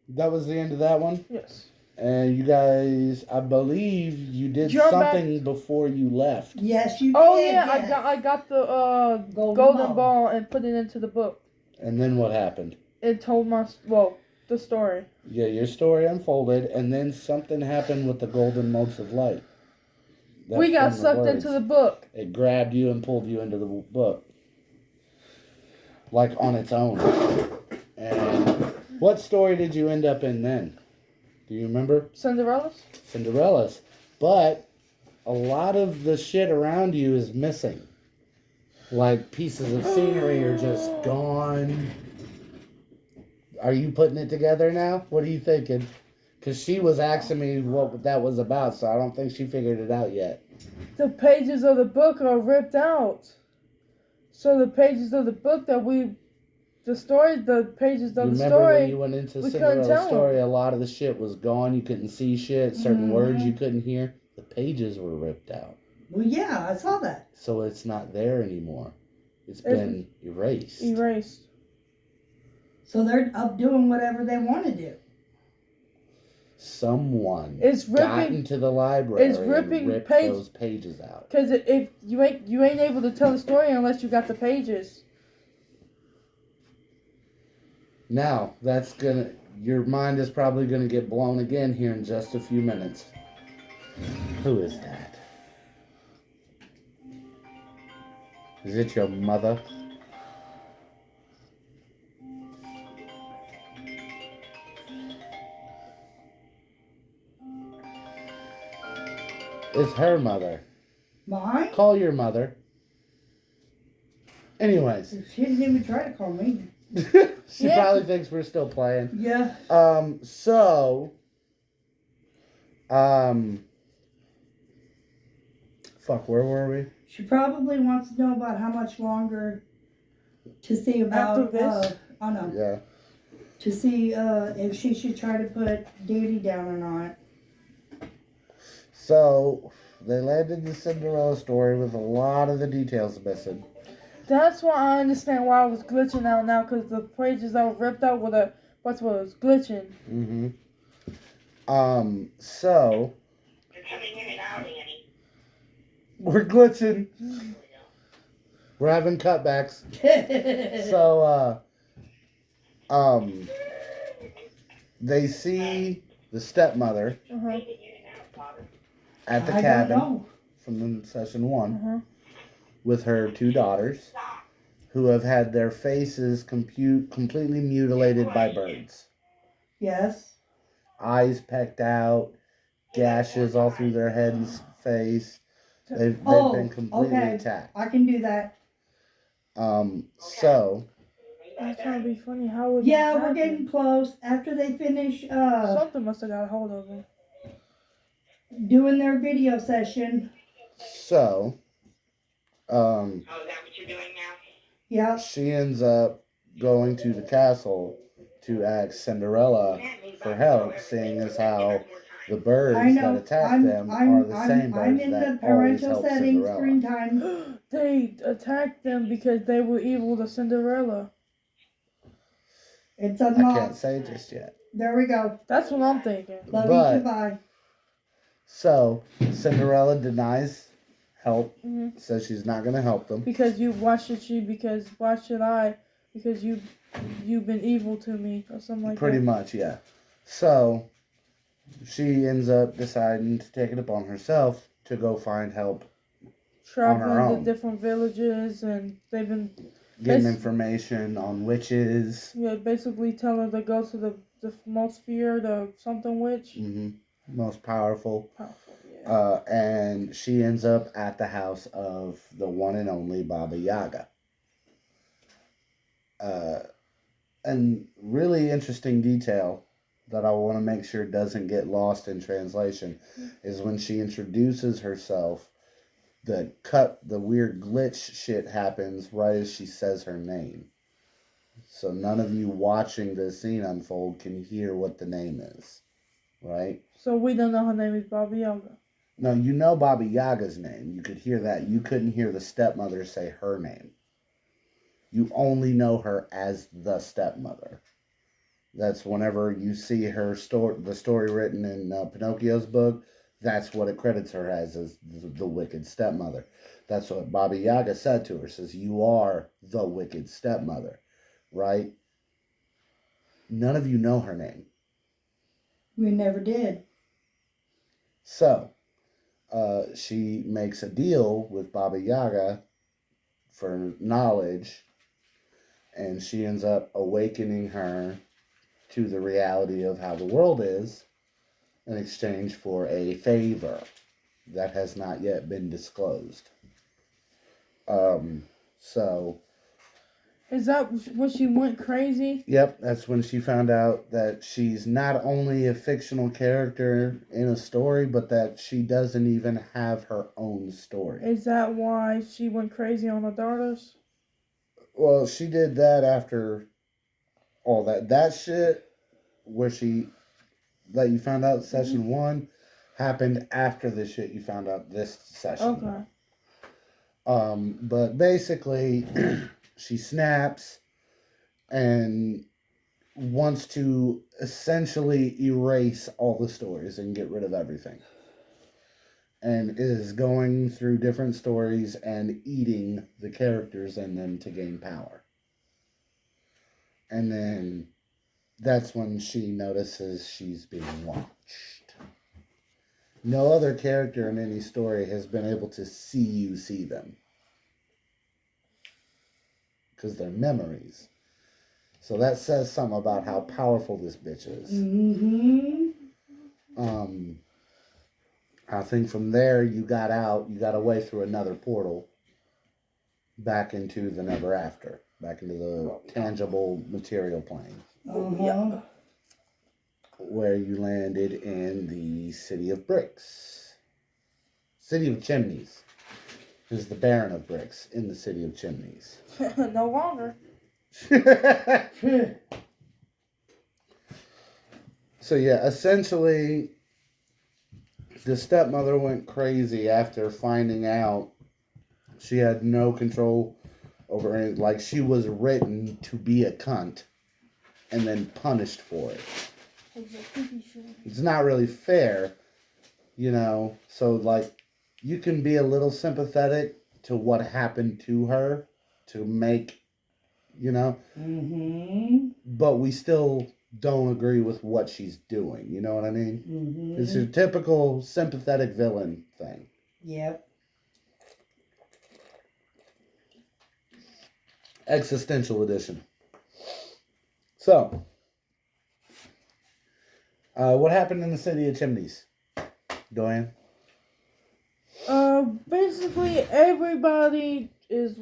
that was the end of that one. Yes. And you guys, I believe you did Jump something before you left. Yes, you Oh, did. yeah, yes. I got the golden ball and put it into the book. And then what happened? It told the story. Yeah, your story unfolded, and then something happened with the golden motes of light. That's We got from the sucked words. into the book. It grabbed you and pulled you into the book. Like on its own. And what story did you end up in then? Do you remember? Cinderella's? Cinderella's. But a lot of the shit around you is missing. Like pieces of scenery are just gone. Are you putting it together now? What are you thinking? Because she was asking me what that was about, so I don't think she figured it out yet. The pages of the book are ripped out. So the pages of the book the pages of the Remember story, when you went into we couldn't Cinderella's tell story, a lot of the shit was gone. You couldn't see shit. Certain Mhm. words you couldn't hear. The pages were ripped out. Well, yeah, I saw that. So it's not there anymore. It's been erased. erased. So they're up doing whatever they want to do. Someone It's got ripping, into the library it's ripping and ripped page- those pages out. because if you ain't able to tell the story unless you got the pages. Now, your mind is probably gonna get blown again here in just a few minutes. Who is that? Is it your mother? It's her mother. Mine? Call your mother. Anyways, She didn't even try to call me. she Yeah. probably thinks we're still playing. Yeah. Fuck, where were we? She probably wants to know about how much longer to see about After this? I know. Yeah. To see if she should try to put Daddy down or not. So, they landed the Cinderella story with a lot of the details missing. That's why I understand why I was glitching out now, because the pages that were ripped out were what's what was glitching. Mm-hmm. So, You're coming in and out, Annie. we're glitching. We're having cutbacks. So, they see the stepmother Uh-huh. at the I cabin don't know. from session 1 Uh-huh. with her 2 daughters who have had their faces completely mutilated by birds. Yes. Eyes pecked out, gashes all through their head and face. They've been completely okay. attacked. I can do that. So, I was trying to be funny. How would Yeah, that we're happen? getting close. After they finish Something must have got a hold of him. doing their video session. So, Oh, is that what you're doing now? Yeah. she ends up going to the castle to ask Cinderella for help, seeing as how the birds I know. that attack them are the same birds I'm in that the always parental help settings, Cinderella. screen time. They attacked them because they were evil to Cinderella. It's I unlocked. can't say just yet. There we go. That's what I'm thinking. Love But- you too, bye. So, Cinderella denies help, hmm says she's not going to help them. Because why should I? Because you've been evil to me or something like Pretty that. much, yeah. So, she ends up deciding to take it upon herself to go find help, Traveling to own. different villages, and they've been getting Bas- information on witches, basically telling her to go to the most feared something witch. most powerful. Powerful, yeah. And she ends up at the house of the one and only Baba Yaga. And really interesting detail that I want to make sure doesn't get lost in translation is when she introduces herself, the weird glitch shit happens right as she says her name. So none of you watching this scene unfold can hear what the name is, right? So we don't know her name is Baba Yaga. No, you know Baba Yaga's name. You could hear that. You couldn't hear the stepmother say her name. You only know her as the stepmother. That's whenever you see her the story written in Pinocchio's book, that's what it credits her as the wicked stepmother. That's what Baba Yaga said to her, says, you are the wicked stepmother, right? None of you know her name. We never did. So, she makes a deal with Baba Yaga for knowledge, and she ends up awakening her to the reality of how the world is in exchange for a favor that has not yet been disclosed. So... Is that when she went crazy? Yep, that's when she found out that she's not only a fictional character in a story, but that she doesn't even have her own story. Is that why she went crazy on her daughters? Well, she did that after all that. That shit where that you found out session 1 happened after the shit you found out this session. Okay. But basically, she snaps and wants to essentially erase all the stories and get rid of everything. And is going through different stories and eating the characters in them to gain power. And then that's when she notices she's being watched. No other character in any story has been able to see you see them. Because they're memories. So that says something about how powerful this bitch is. I think from there you got away through another portal back into the Neverafter, back into the tangible material plane. Uh-huh. Where you landed in the City of Bricks. City of Chimneys. Is the Baron of Bricks in the City of Chimneys. No longer. So yeah, essentially, the stepmother went crazy after finding out she had no control over it. Like, she was written to be a cunt and then punished for it. It's not really fair, you know. So, like, you can be a little sympathetic to what happened to her to make, you know, but we still don't agree with what she's doing. You know what I mean? It's your typical sympathetic villain thing. Yep. Existential edition. So, what happened in the City of Chimneys, Doyen? Basically everybody is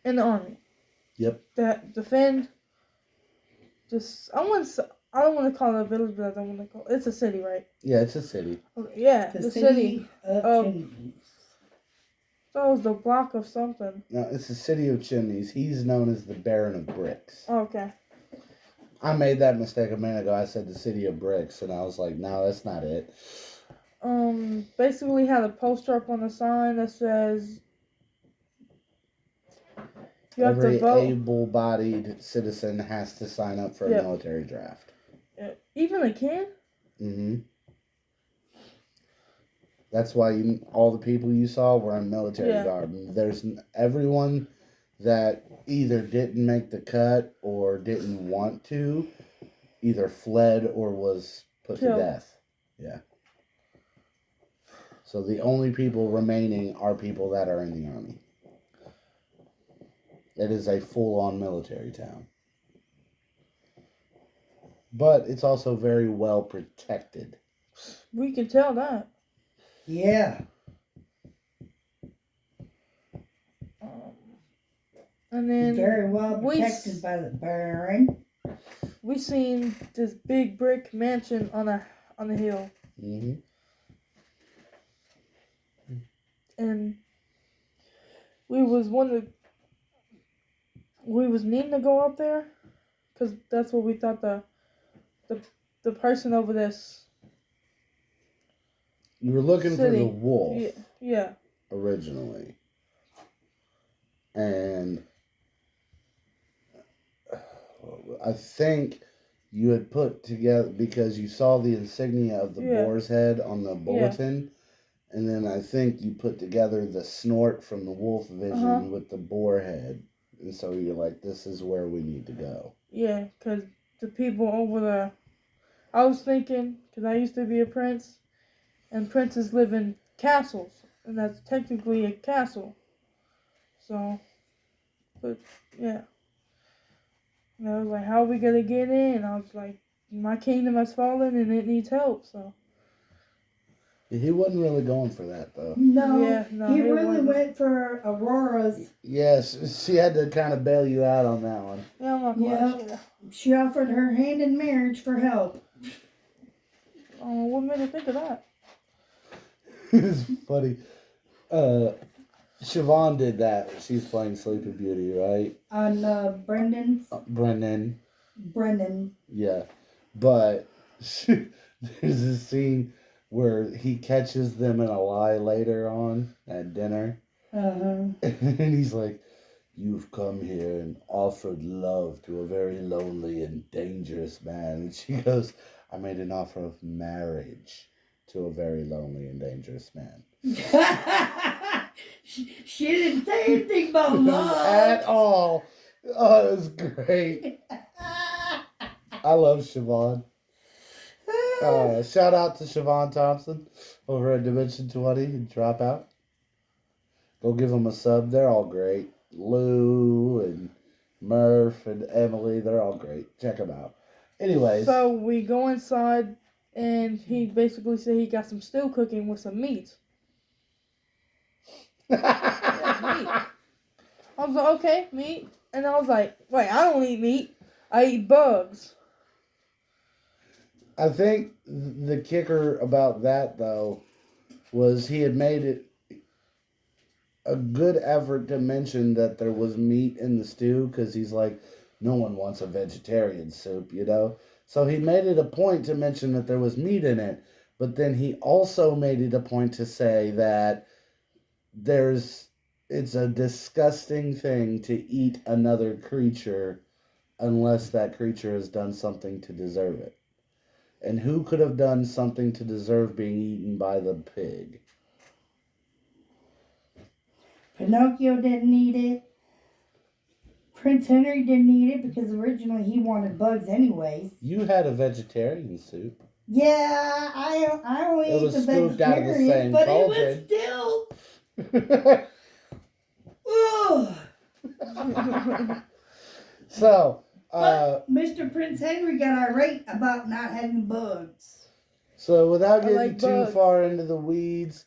in the army. Yep. that defend this. I don't want to call it a village, but I don't want to call it's a city, right? Yeah, it's a city. Okay, yeah, The the city of of- chimneys. That was the block of something. No, it's the city of chimneys. He's known as the Baron of Bricks. Oh, okay. I made that mistake a minute ago. I said the city of bricks, and I was like, no, that's not it. Basically had a poster up on the sign that says you have Every to vote. able-bodied citizen has to sign up for a Yeah. military draft. Even a kid? Mm-hmm. That's why all the people you saw were in military Yeah. garb. There's everyone that either didn't make the cut or didn't want to, either fled or was put Killed. to death. Yeah. So the only people remaining are people that are in the army. It is a full-on military town. But it's also very well protected. We can tell that. Yeah. And then Very well we protected by the Baron. we seen this big brick mansion on a hill, Mm-hmm. and we was needing to go up there, cause that's what we thought the person over this. You were looking for City. the wolf Yeah. originally. And I think you had put together, because you saw the insignia of the Yeah. boar's head on the bulletin, and then I think you put together the snort from the wolf vision Uh-huh. with the boar head. And so you're like, this is where we need to go. Yeah, cause the people over there. I was thinking, cause I used to be a prince, and princes live in castles, and that's technically a castle. So, but yeah. And I was like, how are we gonna get in? I was like, my kingdom has fallen and it needs help. So He wasn't really going for that, though. No, Yeah, no, he it really wasn't. went for Aurora's. Yes, she had to kind of bail you out on that one. yeah, I'm not quite Yeah. sure. She offered her hand in marriage for help. Oh, what made her think of that? It's funny. Siobhan did that. She's playing Sleeping Beauty, right? On Brendan. Brendan. Yeah. But there's a scene where he catches them in a lie later on at dinner. Uh-huh. And he's like, you've come here and offered love to a very lonely and dangerous man. And she goes, I made an offer of marriage to a very lonely and dangerous man. she didn't say anything about love. At all. Oh, it was great. I love Siobhan. Shout out to Siobhan Thompson over at Dimension 20 and Dropout. Go give them a sub. They're all great. Lou and Murph and Emily, they're all great. Check them out. Anyways. So we go inside, and he basically said he got some stew cooking with some meat. Meat. I was like, okay, meat. And I was like, wait, I don't eat meat. I eat bugs. I think the kicker about that, though, was he had made it a good effort to mention that there was meat in the stew, because he's like, no one wants a vegetarian soup, you know? So he made it a point to mention that there was meat in it, but then he also made it a point to say that it's a disgusting thing to eat another creature unless that creature has done something to deserve it. And who could have done something to deserve being eaten by the pig? Pinocchio didn't eat it. Prince Henry didn't eat it because originally he wanted bugs anyways. You had a vegetarian soup. Yeah, I only It ate was the scooped out of the vegetarian, same but cauldron. it was still. Ugh. So, But Mr. Prince Henry got irate about not having bugs. so without I getting like too bugs. far into the weeds,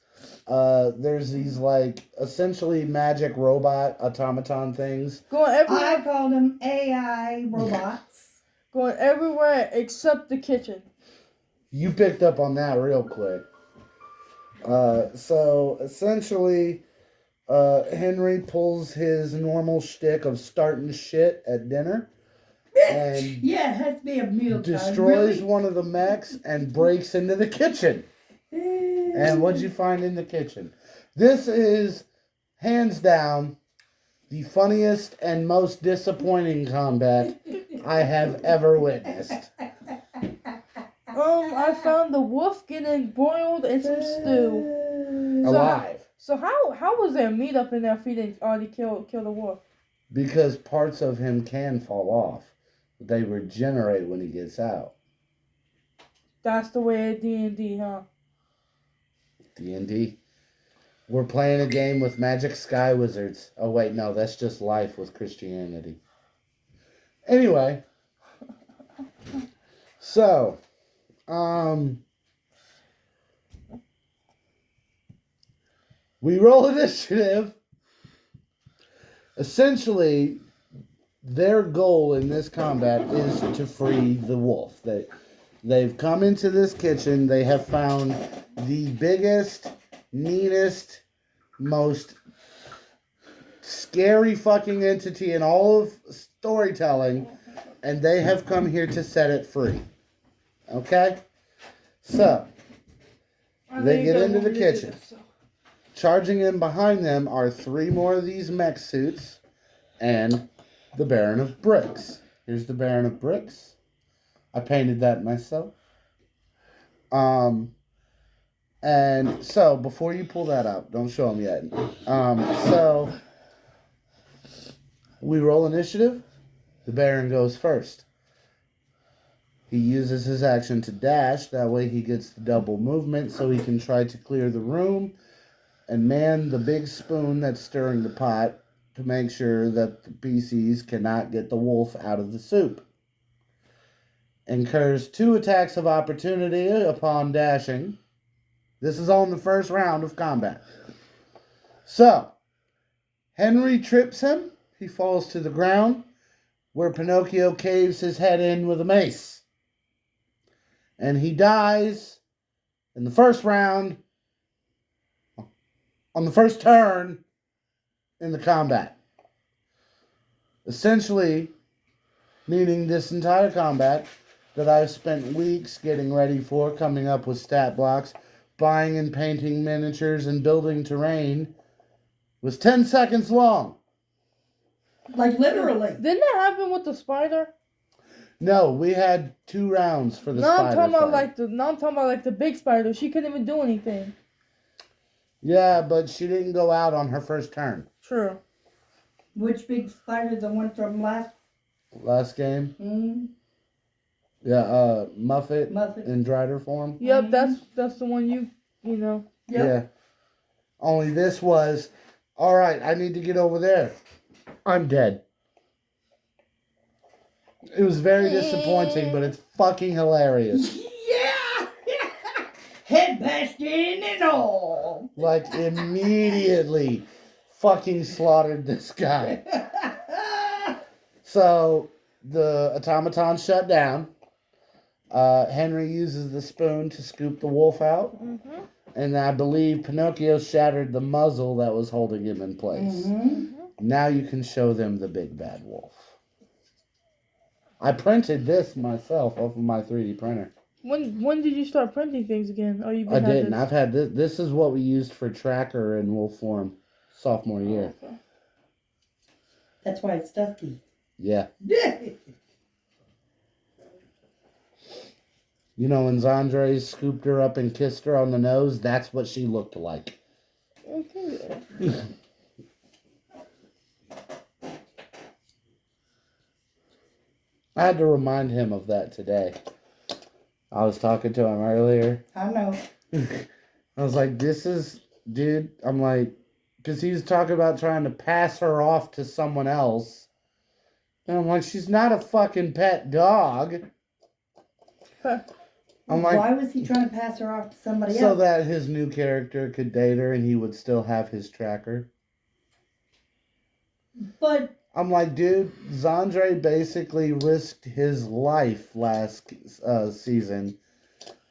There's these like essentially magic robot automaton things. Going I everywhere, call them AI robots. going everywhere except the kitchen. You picked up on that real quick. So essentially, Henry pulls his normal shtick of starting shit at dinner and Yeah, it has to be a mealtime. destroys Really? one of the mechs and breaks into the kitchen. And what'd you find in the kitchen? This is, hands down, the funniest and most disappointing combat I have ever witnessed. I found the wolf getting boiled in some stew. Alive. So how was there meat up in there if he didn't already kill the wolf? Because parts of him can fall off. They regenerate when he gets out. That's the way at D&D, huh? D&D. We're playing a game with magic sky wizards. Oh wait, no, that's just life with Christianity. Anyway. So, we roll initiative. Essentially, their goal in this combat is to free the wolf. They've come into this kitchen. They have found the biggest, meanest, most scary fucking entity in all of storytelling, and they have come here to set it free. Okay? So, they get into the kitchen. Charging in behind them are 3 more of these mech suits and the Baron of Bricks. Here's the Baron of Bricks. I painted that myself. And so, before you pull that out, don't show them yet. So, we roll initiative. The Baron goes first. He uses his action to dash. That way he gets the double movement so he can try to clear the room and man the big spoon that's stirring the pot to make sure that the PCs cannot get the wolf out of the soup. Incurs 2 attacks of opportunity upon dashing. This is on the first round of combat. So, Henry trips him. He falls to the ground, where Pinocchio caves his head in with a mace. And he dies in the first round, on the first turn in the combat. Essentially, meaning this entire combat that I've spent weeks getting ready for, coming up with stat blocks, buying and painting miniatures, and building terrain, was 10 seconds long. Like literally. Didn't that happen with the spider? No, we had 2 rounds for the No, spider I'm talking about fight. I'm talking about like the big spider. She couldn't even do anything. Yeah, but she didn't go out on her first turn. True. Which big spider? The one from Last game? Mm, Yeah, Muffet Muffet. in Drider form. Yep, Mhm. that's the one you know. Yep. Yeah. Only this was, alright, I need to get over there. I'm dead. It was very disappointing, but it's fucking hilarious. Yeah! Head basting and all. Like, immediately fucking slaughtered this guy. So, the automaton shut down. Henry uses the spoon to scoop the wolf out. Mm-hmm. And I believe Pinocchio shattered the muzzle that was holding him in place. Mm-hmm. Now you can show them the big bad wolf. I printed this myself off of my 3D printer. When did you start printing things again? Oh, you I didn't. I've had this. This is what we used for tracker in wolf form sophomore year. Okay. That's why it's dusty. Yeah. You know, when Zandre scooped her up and kissed her on the nose, that's what she looked like. Okay. I had to remind him of that today. I was talking to him earlier. I know. I was like, this is, dude, I'm like, because he was talking about trying to pass her off to someone else. And I'm like, she's not a fucking pet dog. I'm like, Why was he trying to pass her off to somebody so else? that his new character could date her and he would still have his tracker. But I'm like, dude, Zandre basically risked his life last season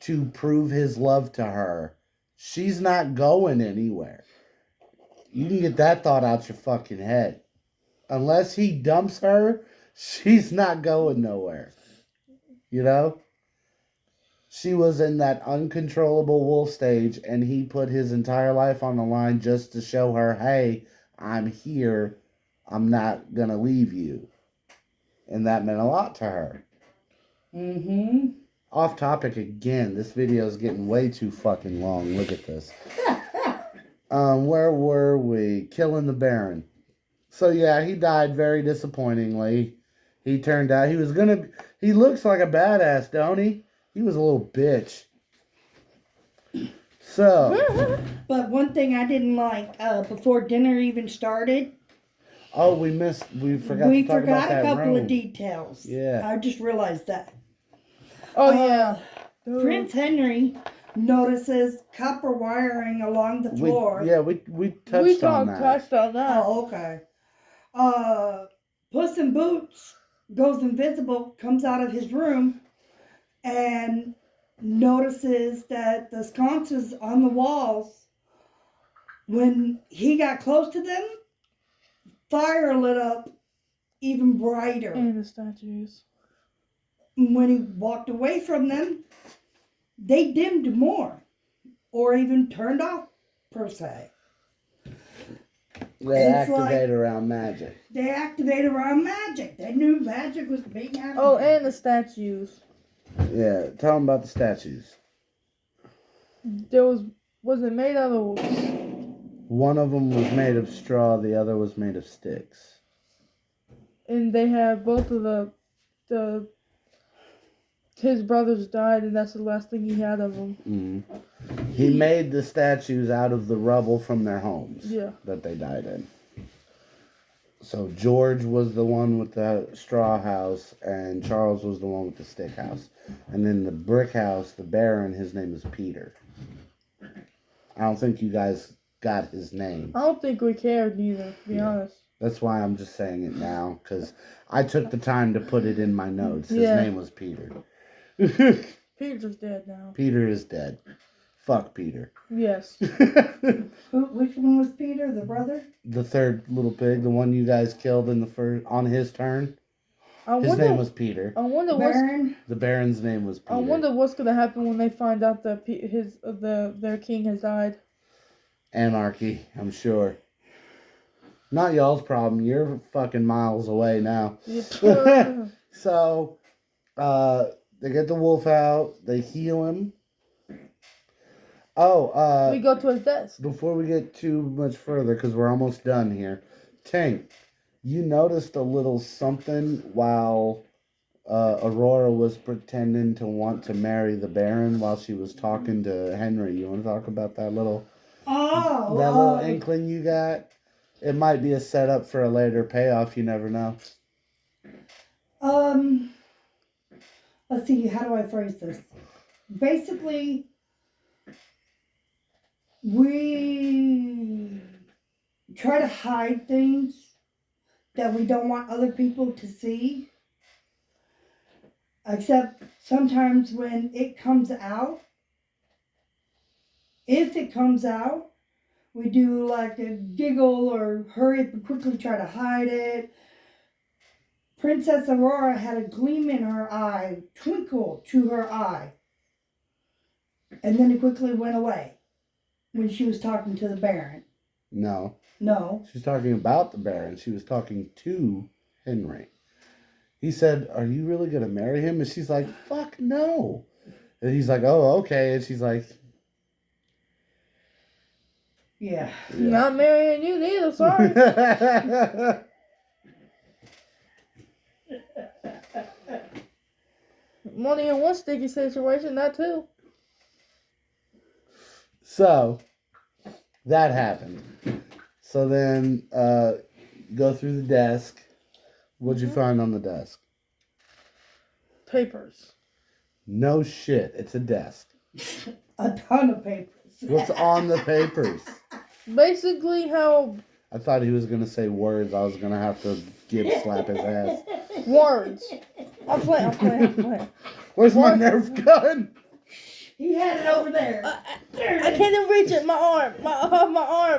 to prove his love to her. She's not going anywhere. You can get that thought out your fucking head. Unless he dumps her, she's not going nowhere. You know? She was in that uncontrollable wolf stage, and he put his entire life on the line just to show her, hey, I'm here. I'm not going to leave you. And that meant a lot to her. mm-hmm. Off topic again. This video is getting way too fucking long. Look at this. Where were we? Killing the Baron. So yeah, he died very disappointingly. He turned out he looks like a badass, don't he? He was a little bitch. So, But one thing I didn't like before dinner even started, oh, we forgot we to talk about forgot that a couple room. of details. Yeah. I just realized that. Oh yeah. Prince Henry notices copper wiring along the floor. We touched on that. touched on that. Oh, okay. Puss in Boots goes invisible, comes out of his room, and notices that the sconces on the walls, when he got close to them, fire lit up even brighter. And the statues. When he walked away from them, they dimmed more, or even turned off, per se. They It's activate around magic. They activated around magic. They knew magic was being activated. Oh, and the statues. Yeah, tell them about the statues. There was it made out of? One of them was made of straw, the other was made of sticks. And they have both of the his brothers died, and that's the last thing he had of them. Mm. He made the statues out of the rubble from their homes that they died in. So George was the one with the straw house, and Charles was the one with the stick house. And then the brick house, the Baron, his name is Peter. I don't think you guys got his name. I don't think we cared neither, to be honest. That's why I'm just saying it now, because I took the time to put it in my notes. His name was Peter. Peter's dead now. Peter is dead. Fuck Peter. Which Yes. one was Peter, the brother? The third little pig, the one you guys killed in the first on his turn. His name was Peter. I wonder Baron? The Baron's name was Peter. I wonder what's gonna happen when they find out that their king has died. Anarchy, I'm sure. Not y'all's problem. You're fucking miles away now. So, they get the wolf out. They heal him. Oh, we go to his desk. Before we get too much further, because we're almost done here. Tank, you noticed a little something while Aurora was pretending to want to marry the Baron while she was talking to Henry. You want to talk about that little... that little inkling you got? It might be a setup for a later payoff. You never know. Let's see, how do I phrase this? Basically, we try to hide things that we don't want other people to see. Except sometimes when it comes out, if it comes out, we do like a giggle or hurry up and quickly try to hide it. Princess Aurora had a gleam in her eye, twinkle to her eye. And then it quickly went away when she was talking to the Baron. No. No. She's talking about the Baron. She was talking to Henry. He said, "Are you really going to marry him?" And she's like, "Fuck no." And he's like, "Oh, okay." And she's like... Yeah. Not marrying you neither, sorry. Money in one sticky situation, that too. So, that happened. So then, go through the desk. What'd you find on the desk? Papers. No shit. It's a desk. A ton of papers. What's on the papers? Basically, how I thought he was going to say words. I was going to have to slap his ass. words. I'm playing. Where's my Words. Nerf gun? He had it over there. I can't even reach it. My arm.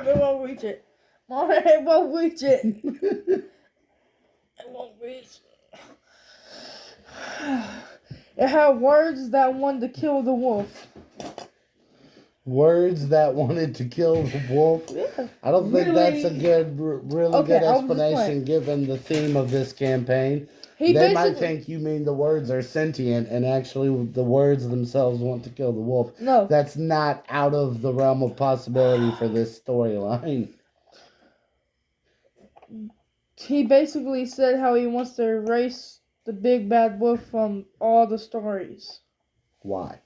It won't reach it. My arm. It won't reach it. It won't reach. It had words that wanted to kill the wolf. Words that wanted to kill the wolf. Yeah. I don't think Really? that's a good, really Okay, good I was just explanation playing. given the theme of this campaign. He They might basically think you mean the words are sentient, and actually the words themselves want to kill the wolf. no. That's not out of the realm of possibility for this storyline. He basically said how he wants to erase the big bad wolf from all the stories Why?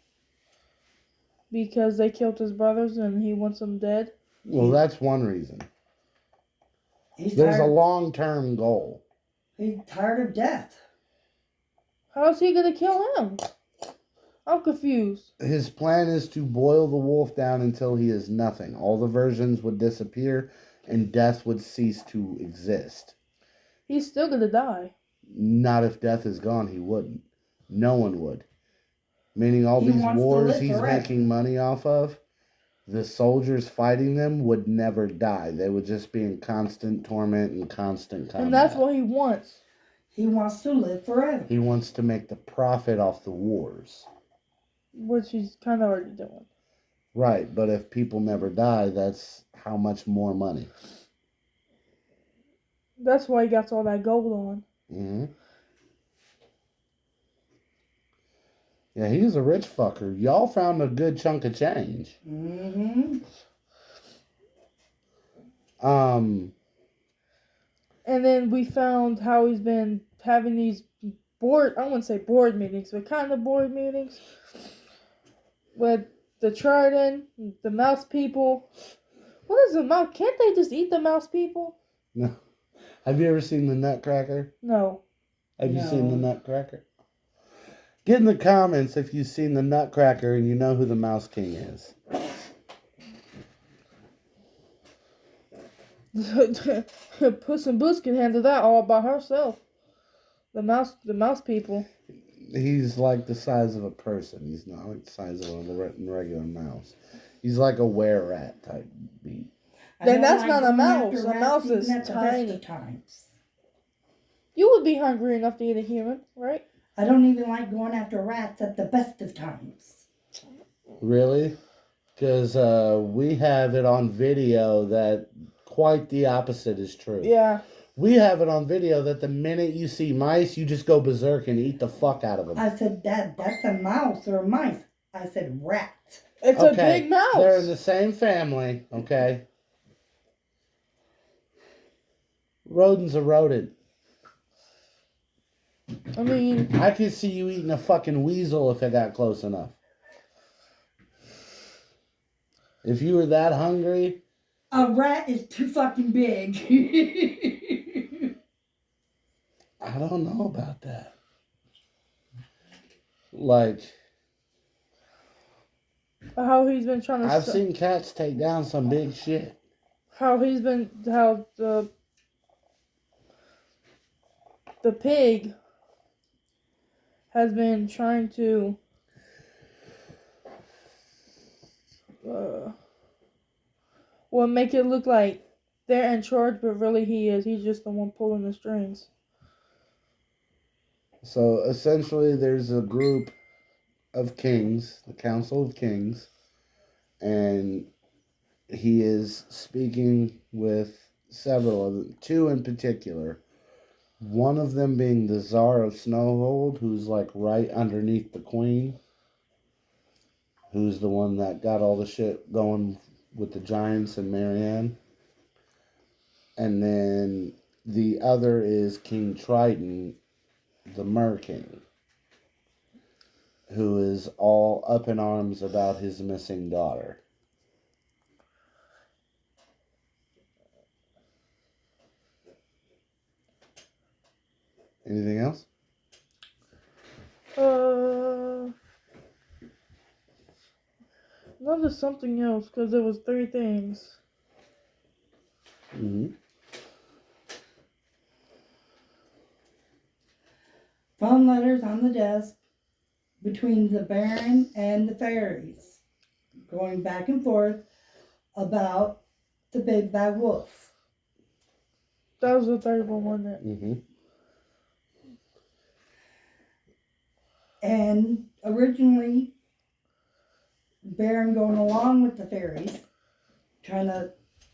because they killed his brothers and he wants them dead. Well, that's one reason. He's There's a tired. long-term goal. He's tired of death. How's he gonna kill him? I'm confused. His plan is to boil the wolf down until he is nothing. All the versions would disappear, and death would cease to exist. He's still gonna die. Not if death is gone, he wouldn't. No one would. Meaning all He these wants to wars live he's forever. making money off of, the soldiers fighting them would never die. They would just be in constant torment and constant combat. And that's what he wants. He wants to live forever. He wants to make the profit off the wars. Which he's kind of already doing. Right, but if people never die, that's how much more money. That's why he got all that gold on. Mm-hmm. Yeah, he's a rich fucker. Y'all found a good chunk of change. Mm-hmm. And then we found how he's been having these I wouldn't say board meetings, but kind of board meetings with the Trident, the mouse people. What is the mouse? Can't they just eat the mouse people? No. Have you ever seen the Nutcracker? No. Have you No. seen the Nutcracker? Get in the comments if you've seen the Nutcracker and you know who the Mouse King is. Puss in Boots can handle that all by herself. The mouse people. He's like the size of a person. He's not like the size of a regular mouse. He's like a were-rat type beat. Then that's not a going mouse. after A rats mouse even is at the best tiny. of times. You would be hungry enough to eat a human, right? I don't even like going after rats at the best of times. Really? Because we have it on video that quite the opposite is true. Yeah. We have it on video that the minute you see mice, you just go berserk and eat the fuck out of them. I said, Dad, that's a mouse or a mice. I said, rat. It's a big mouse. They're in the same family, okay? Rodent's a rodent. I mean, I could see you eating a fucking weasel if it got close enough. If you were that hungry, A rat is too fucking big. I don't know about that. Like, how he's been trying to. I've seen cats take down some big shit. How the pig has been trying to make it look like they're in charge, but really he's just the one pulling the strings. So essentially, there's a group of kings, the Council of Kings, and he is speaking with several of them, two in particular. One of them being the Tsar of Snowhold, who's like right underneath the Queen, who's the one that got all the shit going with the giants and Marianne. And then the other is King Triton, the Mer King, who is all up in arms about his missing daughter. Anything else? there's something else because there was 3 things. Mm-hmm. Found letters on the desk between the Baron and the fairies, going back and forth about the big bad wolf. That was the 3rd one, wasn't it? Mm-hmm. And originally, Baron going along with the fairies,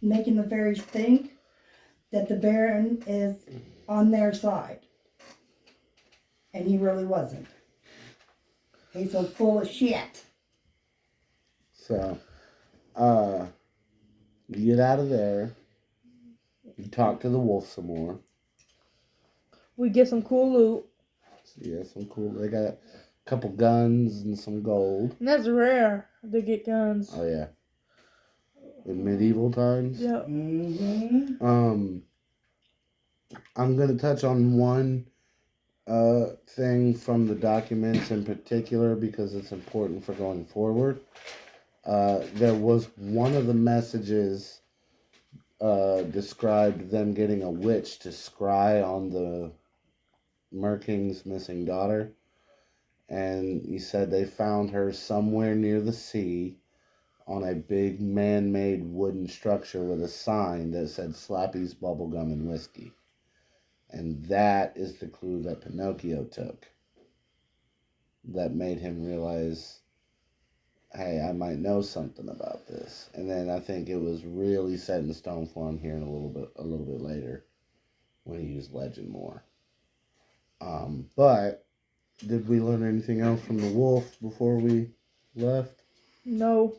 making the fairies think that the Baron is on their side. And he really wasn't. He's so full of shit. So, you get out of there. You talk to the wolf some more. We get some cool loot. Yeah, some cool. They got a couple guns and some gold. And that's rare to get guns. Oh yeah. In medieval times. Yep. Mm-hmm. I'm gonna touch on one thing from the documents in particular because it's important for going forward. There was one of the messages described them getting a witch to scry on the Merking's missing daughter, and he said they found her somewhere near the sea on a big man-made wooden structure with a sign that said Slappy's Bubblegum and Whiskey. And that is the clue that Pinocchio took. That made him realize, hey, I might know something about this. And then I think it was really set in stone for him here in a little bit later when he used legend more. But did we learn anything else from the wolf before we left? No.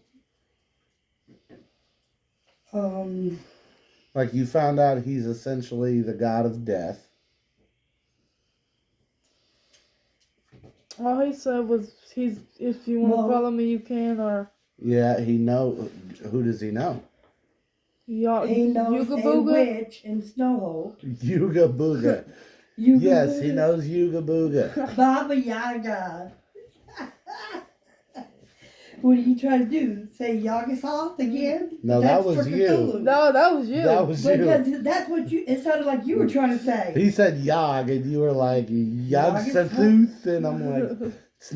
Like you found out he's essentially the god of death. All he said was, if you want to follow me, you can, or... Yeah, he know. Who does he know? He knows Yooga a Booga? witch in Snowhold. Yooga Booga. Yes, he knows Yooga Booga. Baba Yaga. What are you trying to do? Say Yagasoth again? No, that was for you. Cthulhu. No, that was you. That was you. Because that's what it sounded like you were trying to say. He said Yog, and you were like Yog-Sothoth, and I'm like, it's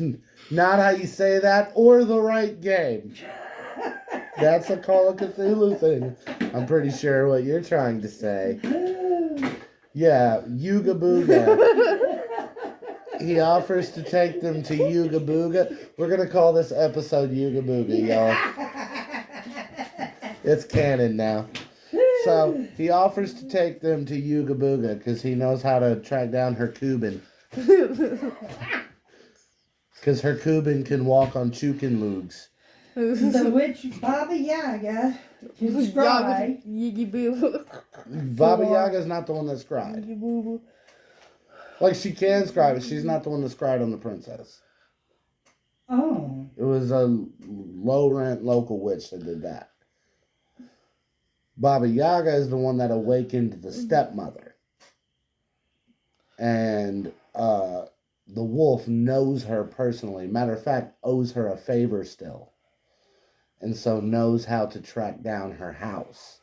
not how you say that or the right game. That's a Call of Cthulhu thing. I'm pretty sure what you're trying to say. Yeah, Yooga Booga. He offers to take them to Yooga Booga. We're going to call this episode Yooga Booga, y'all. It's canon now. So, he offers to take them to Yooga Booga because he knows how to track down her Cuban. Because her Cuban can walk on Chukin Lugs. The witch Baba Yaga can scry. Yiggy boo. Baba Yaga's not the one that scried. Yiggy boo boo. Like, she can scry, but she's not the one that scried on the princess. Oh. It was a low-rent local witch that did that. Baba Yaga is the one that awakened the stepmother. And the wolf knows her personally. Matter of fact, owes her a favor still. And so knows how to track down her house.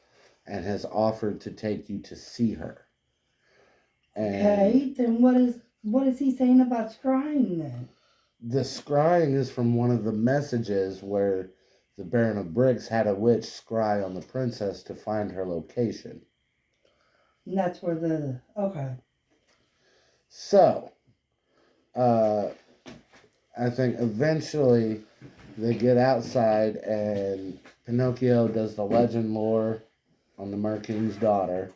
And has offered to take you to see her. And Okay, then what is he saying about scrying then? the scrying is from one of the messages where the Baron of Bricks had a witch scry on the princess to find her location. And that's where okay. So, I think eventually they get outside and Pinocchio does the legend lore on the Merking's daughter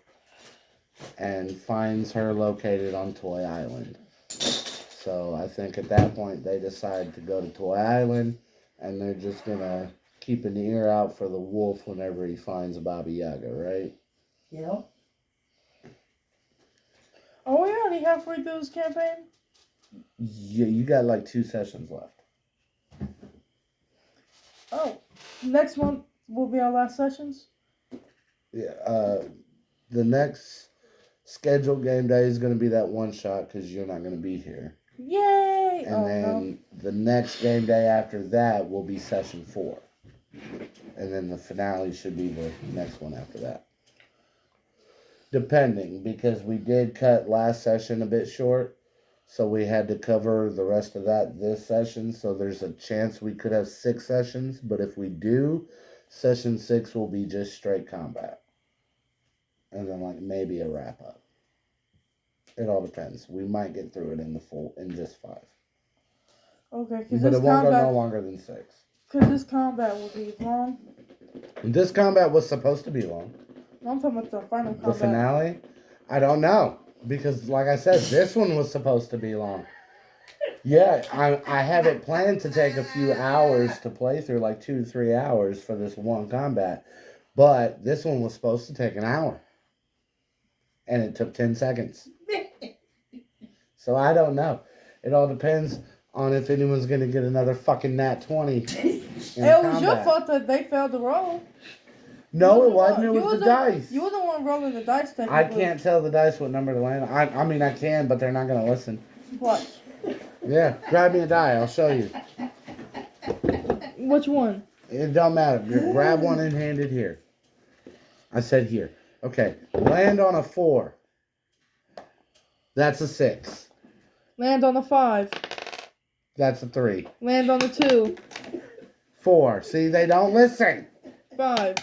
and finds her located on Toy Island. So I think at that point they decide to go to Toy Island and they're just going to keep an ear out for the wolf whenever he finds Baba Yaga, right? Yep. Are we already halfway through this campaign? Yeah, you got like 2 sessions left. Oh, next month will be our last sessions? Yeah, the next scheduled game day is going to be that one shot because you're not going to be here. Yay! And then the next game day after that will be session 4. And then the finale should be the next one after that. Depending, because we did cut last session a bit short. So we had to cover the rest of that this session. So there's a chance we could have 6 sessions. But if we do, session 6 will be just straight combat. And then like maybe a wrap up. It all depends. We might get through it in just 5. Okay, But it won't go no longer than 6. Because this combat will be long. This combat was supposed to be long. I'm talking about the final combat. The finale? I don't know. Because, like I said, this one was supposed to be long. Yeah, I have it planned to take a few hours to play through, like 2 to 3 hours for this one combat. But this one was supposed to take an hour. And it took 10 seconds. So I don't know. It all depends on if anyone's going to get another fucking nat 20. It was your fault that they failed to roll. No, it wasn't. It was the dice. You were the one rolling the dice. I can't tell the dice what number to land. I mean, I can, but they're not going to listen. What? Yeah, grab me a die. I'll show you. Which one? It don't matter. Grab one and hand it here. I said here. Okay. Land on a 4. That's a 6. Land on the 5. That's a 3. Land on the 2. 4. See, they don't listen. 5.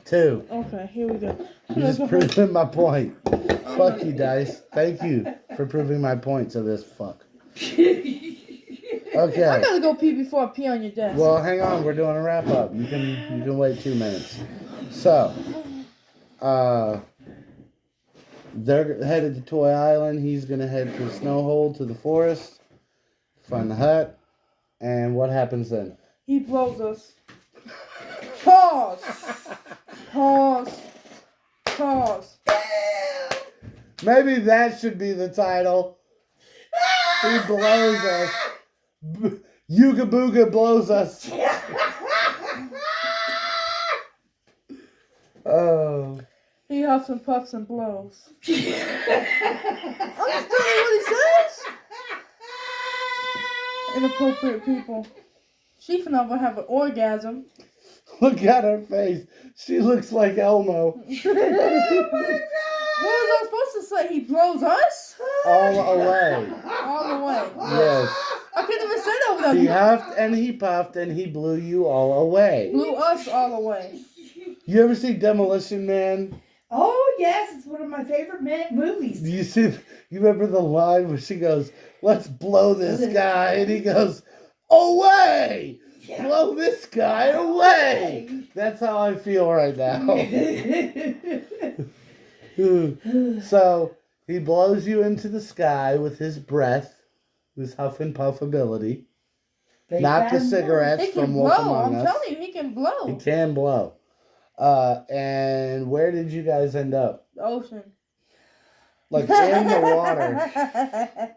2. Okay, here we go. You're just proving my point. Fuck you, dice. Thank you for proving my point to this fuck. Okay. I gotta go pee before I pee on your desk. Well, hang on. We're doing a wrap up. You can wait 2 minutes. So, they're headed to Toy Island. He's gonna head to Snowhole to the forest, find the hut, and what happens then? He blows us. Pause. Pause. Pause. Maybe that should be the title. He blows us. Yooga Booga blows us. Oh. He huffs and puffs and blows. I'm just telling you what he says. Inappropriate people. She finna will have an orgasm. Look at her face. She looks like Elmo. What was I supposed to say? He blows us? All away. All the way. Yes. I couldn't even say that without He you. huffed and he puffed and he blew you all away. Blew us all away. You ever see Demolition Man? Oh, yes. It's one of my favorite movies. You remember the line where she goes, "Let's blow this guy," and he goes, "Away! Yeah. Blow this guy away!" That's how I feel right now. So he blows you into the sky with his breath, his huff and puff ability. Not the cigarettes He can from blow. Wolf Among I'm Us. telling you, he can blow. He can blow. And where did you guys end up? The ocean. Like in the water.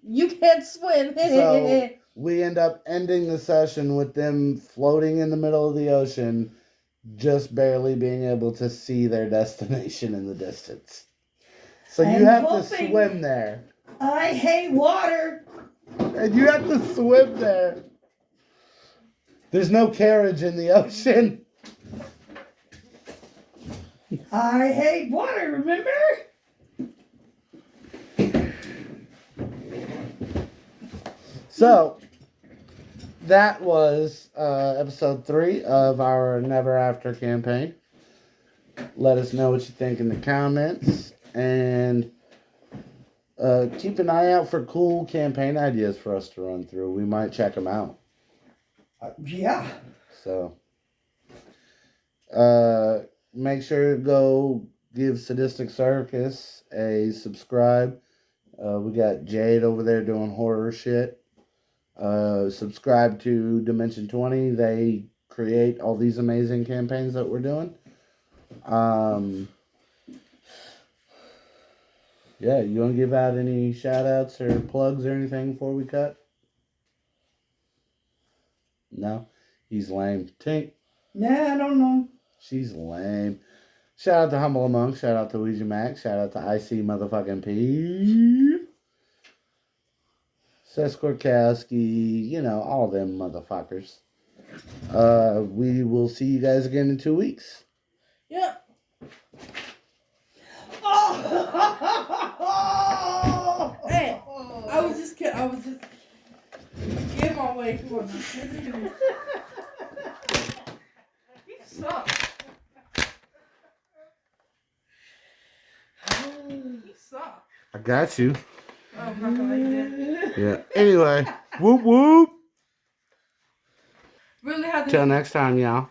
You can't swim. So we end up ending the session with them floating in the middle of the ocean, just barely being able to see their destination in the distance. So you And have to hoping- swim there. I hate water. And you have to swim there. There's no carriage in the ocean. I hate water, remember? So, that was episode 3 of our Neverafter campaign. Let us know what you think in the comments. And keep an eye out for cool campaign ideas for us to run through. We might check them out. Yeah. So, make sure to go give Sadistic Circus a subscribe. We got Jade over there doing horror shit. Subscribe to Dimension 20. They create all these amazing campaigns that we're doing. Yeah, you want to give out any shout outs or plugs or anything before we cut? No? He's lame. Tink. Nah, I don't know. She's lame. Shout out to Humble Among. Shout out to Ouija Mac. Shout out to IC motherfucking P. Seskorkowski. You know, all them motherfuckers. We will see you guys again in 2 weeks. Yep. Hey, I was just kidding. I was just get my way. Come on. You suck. You suck. I got you. Oh, I'm not gonna let you in. Yeah. Anyway, whoop whoop. Really had to. Till next time, y'all.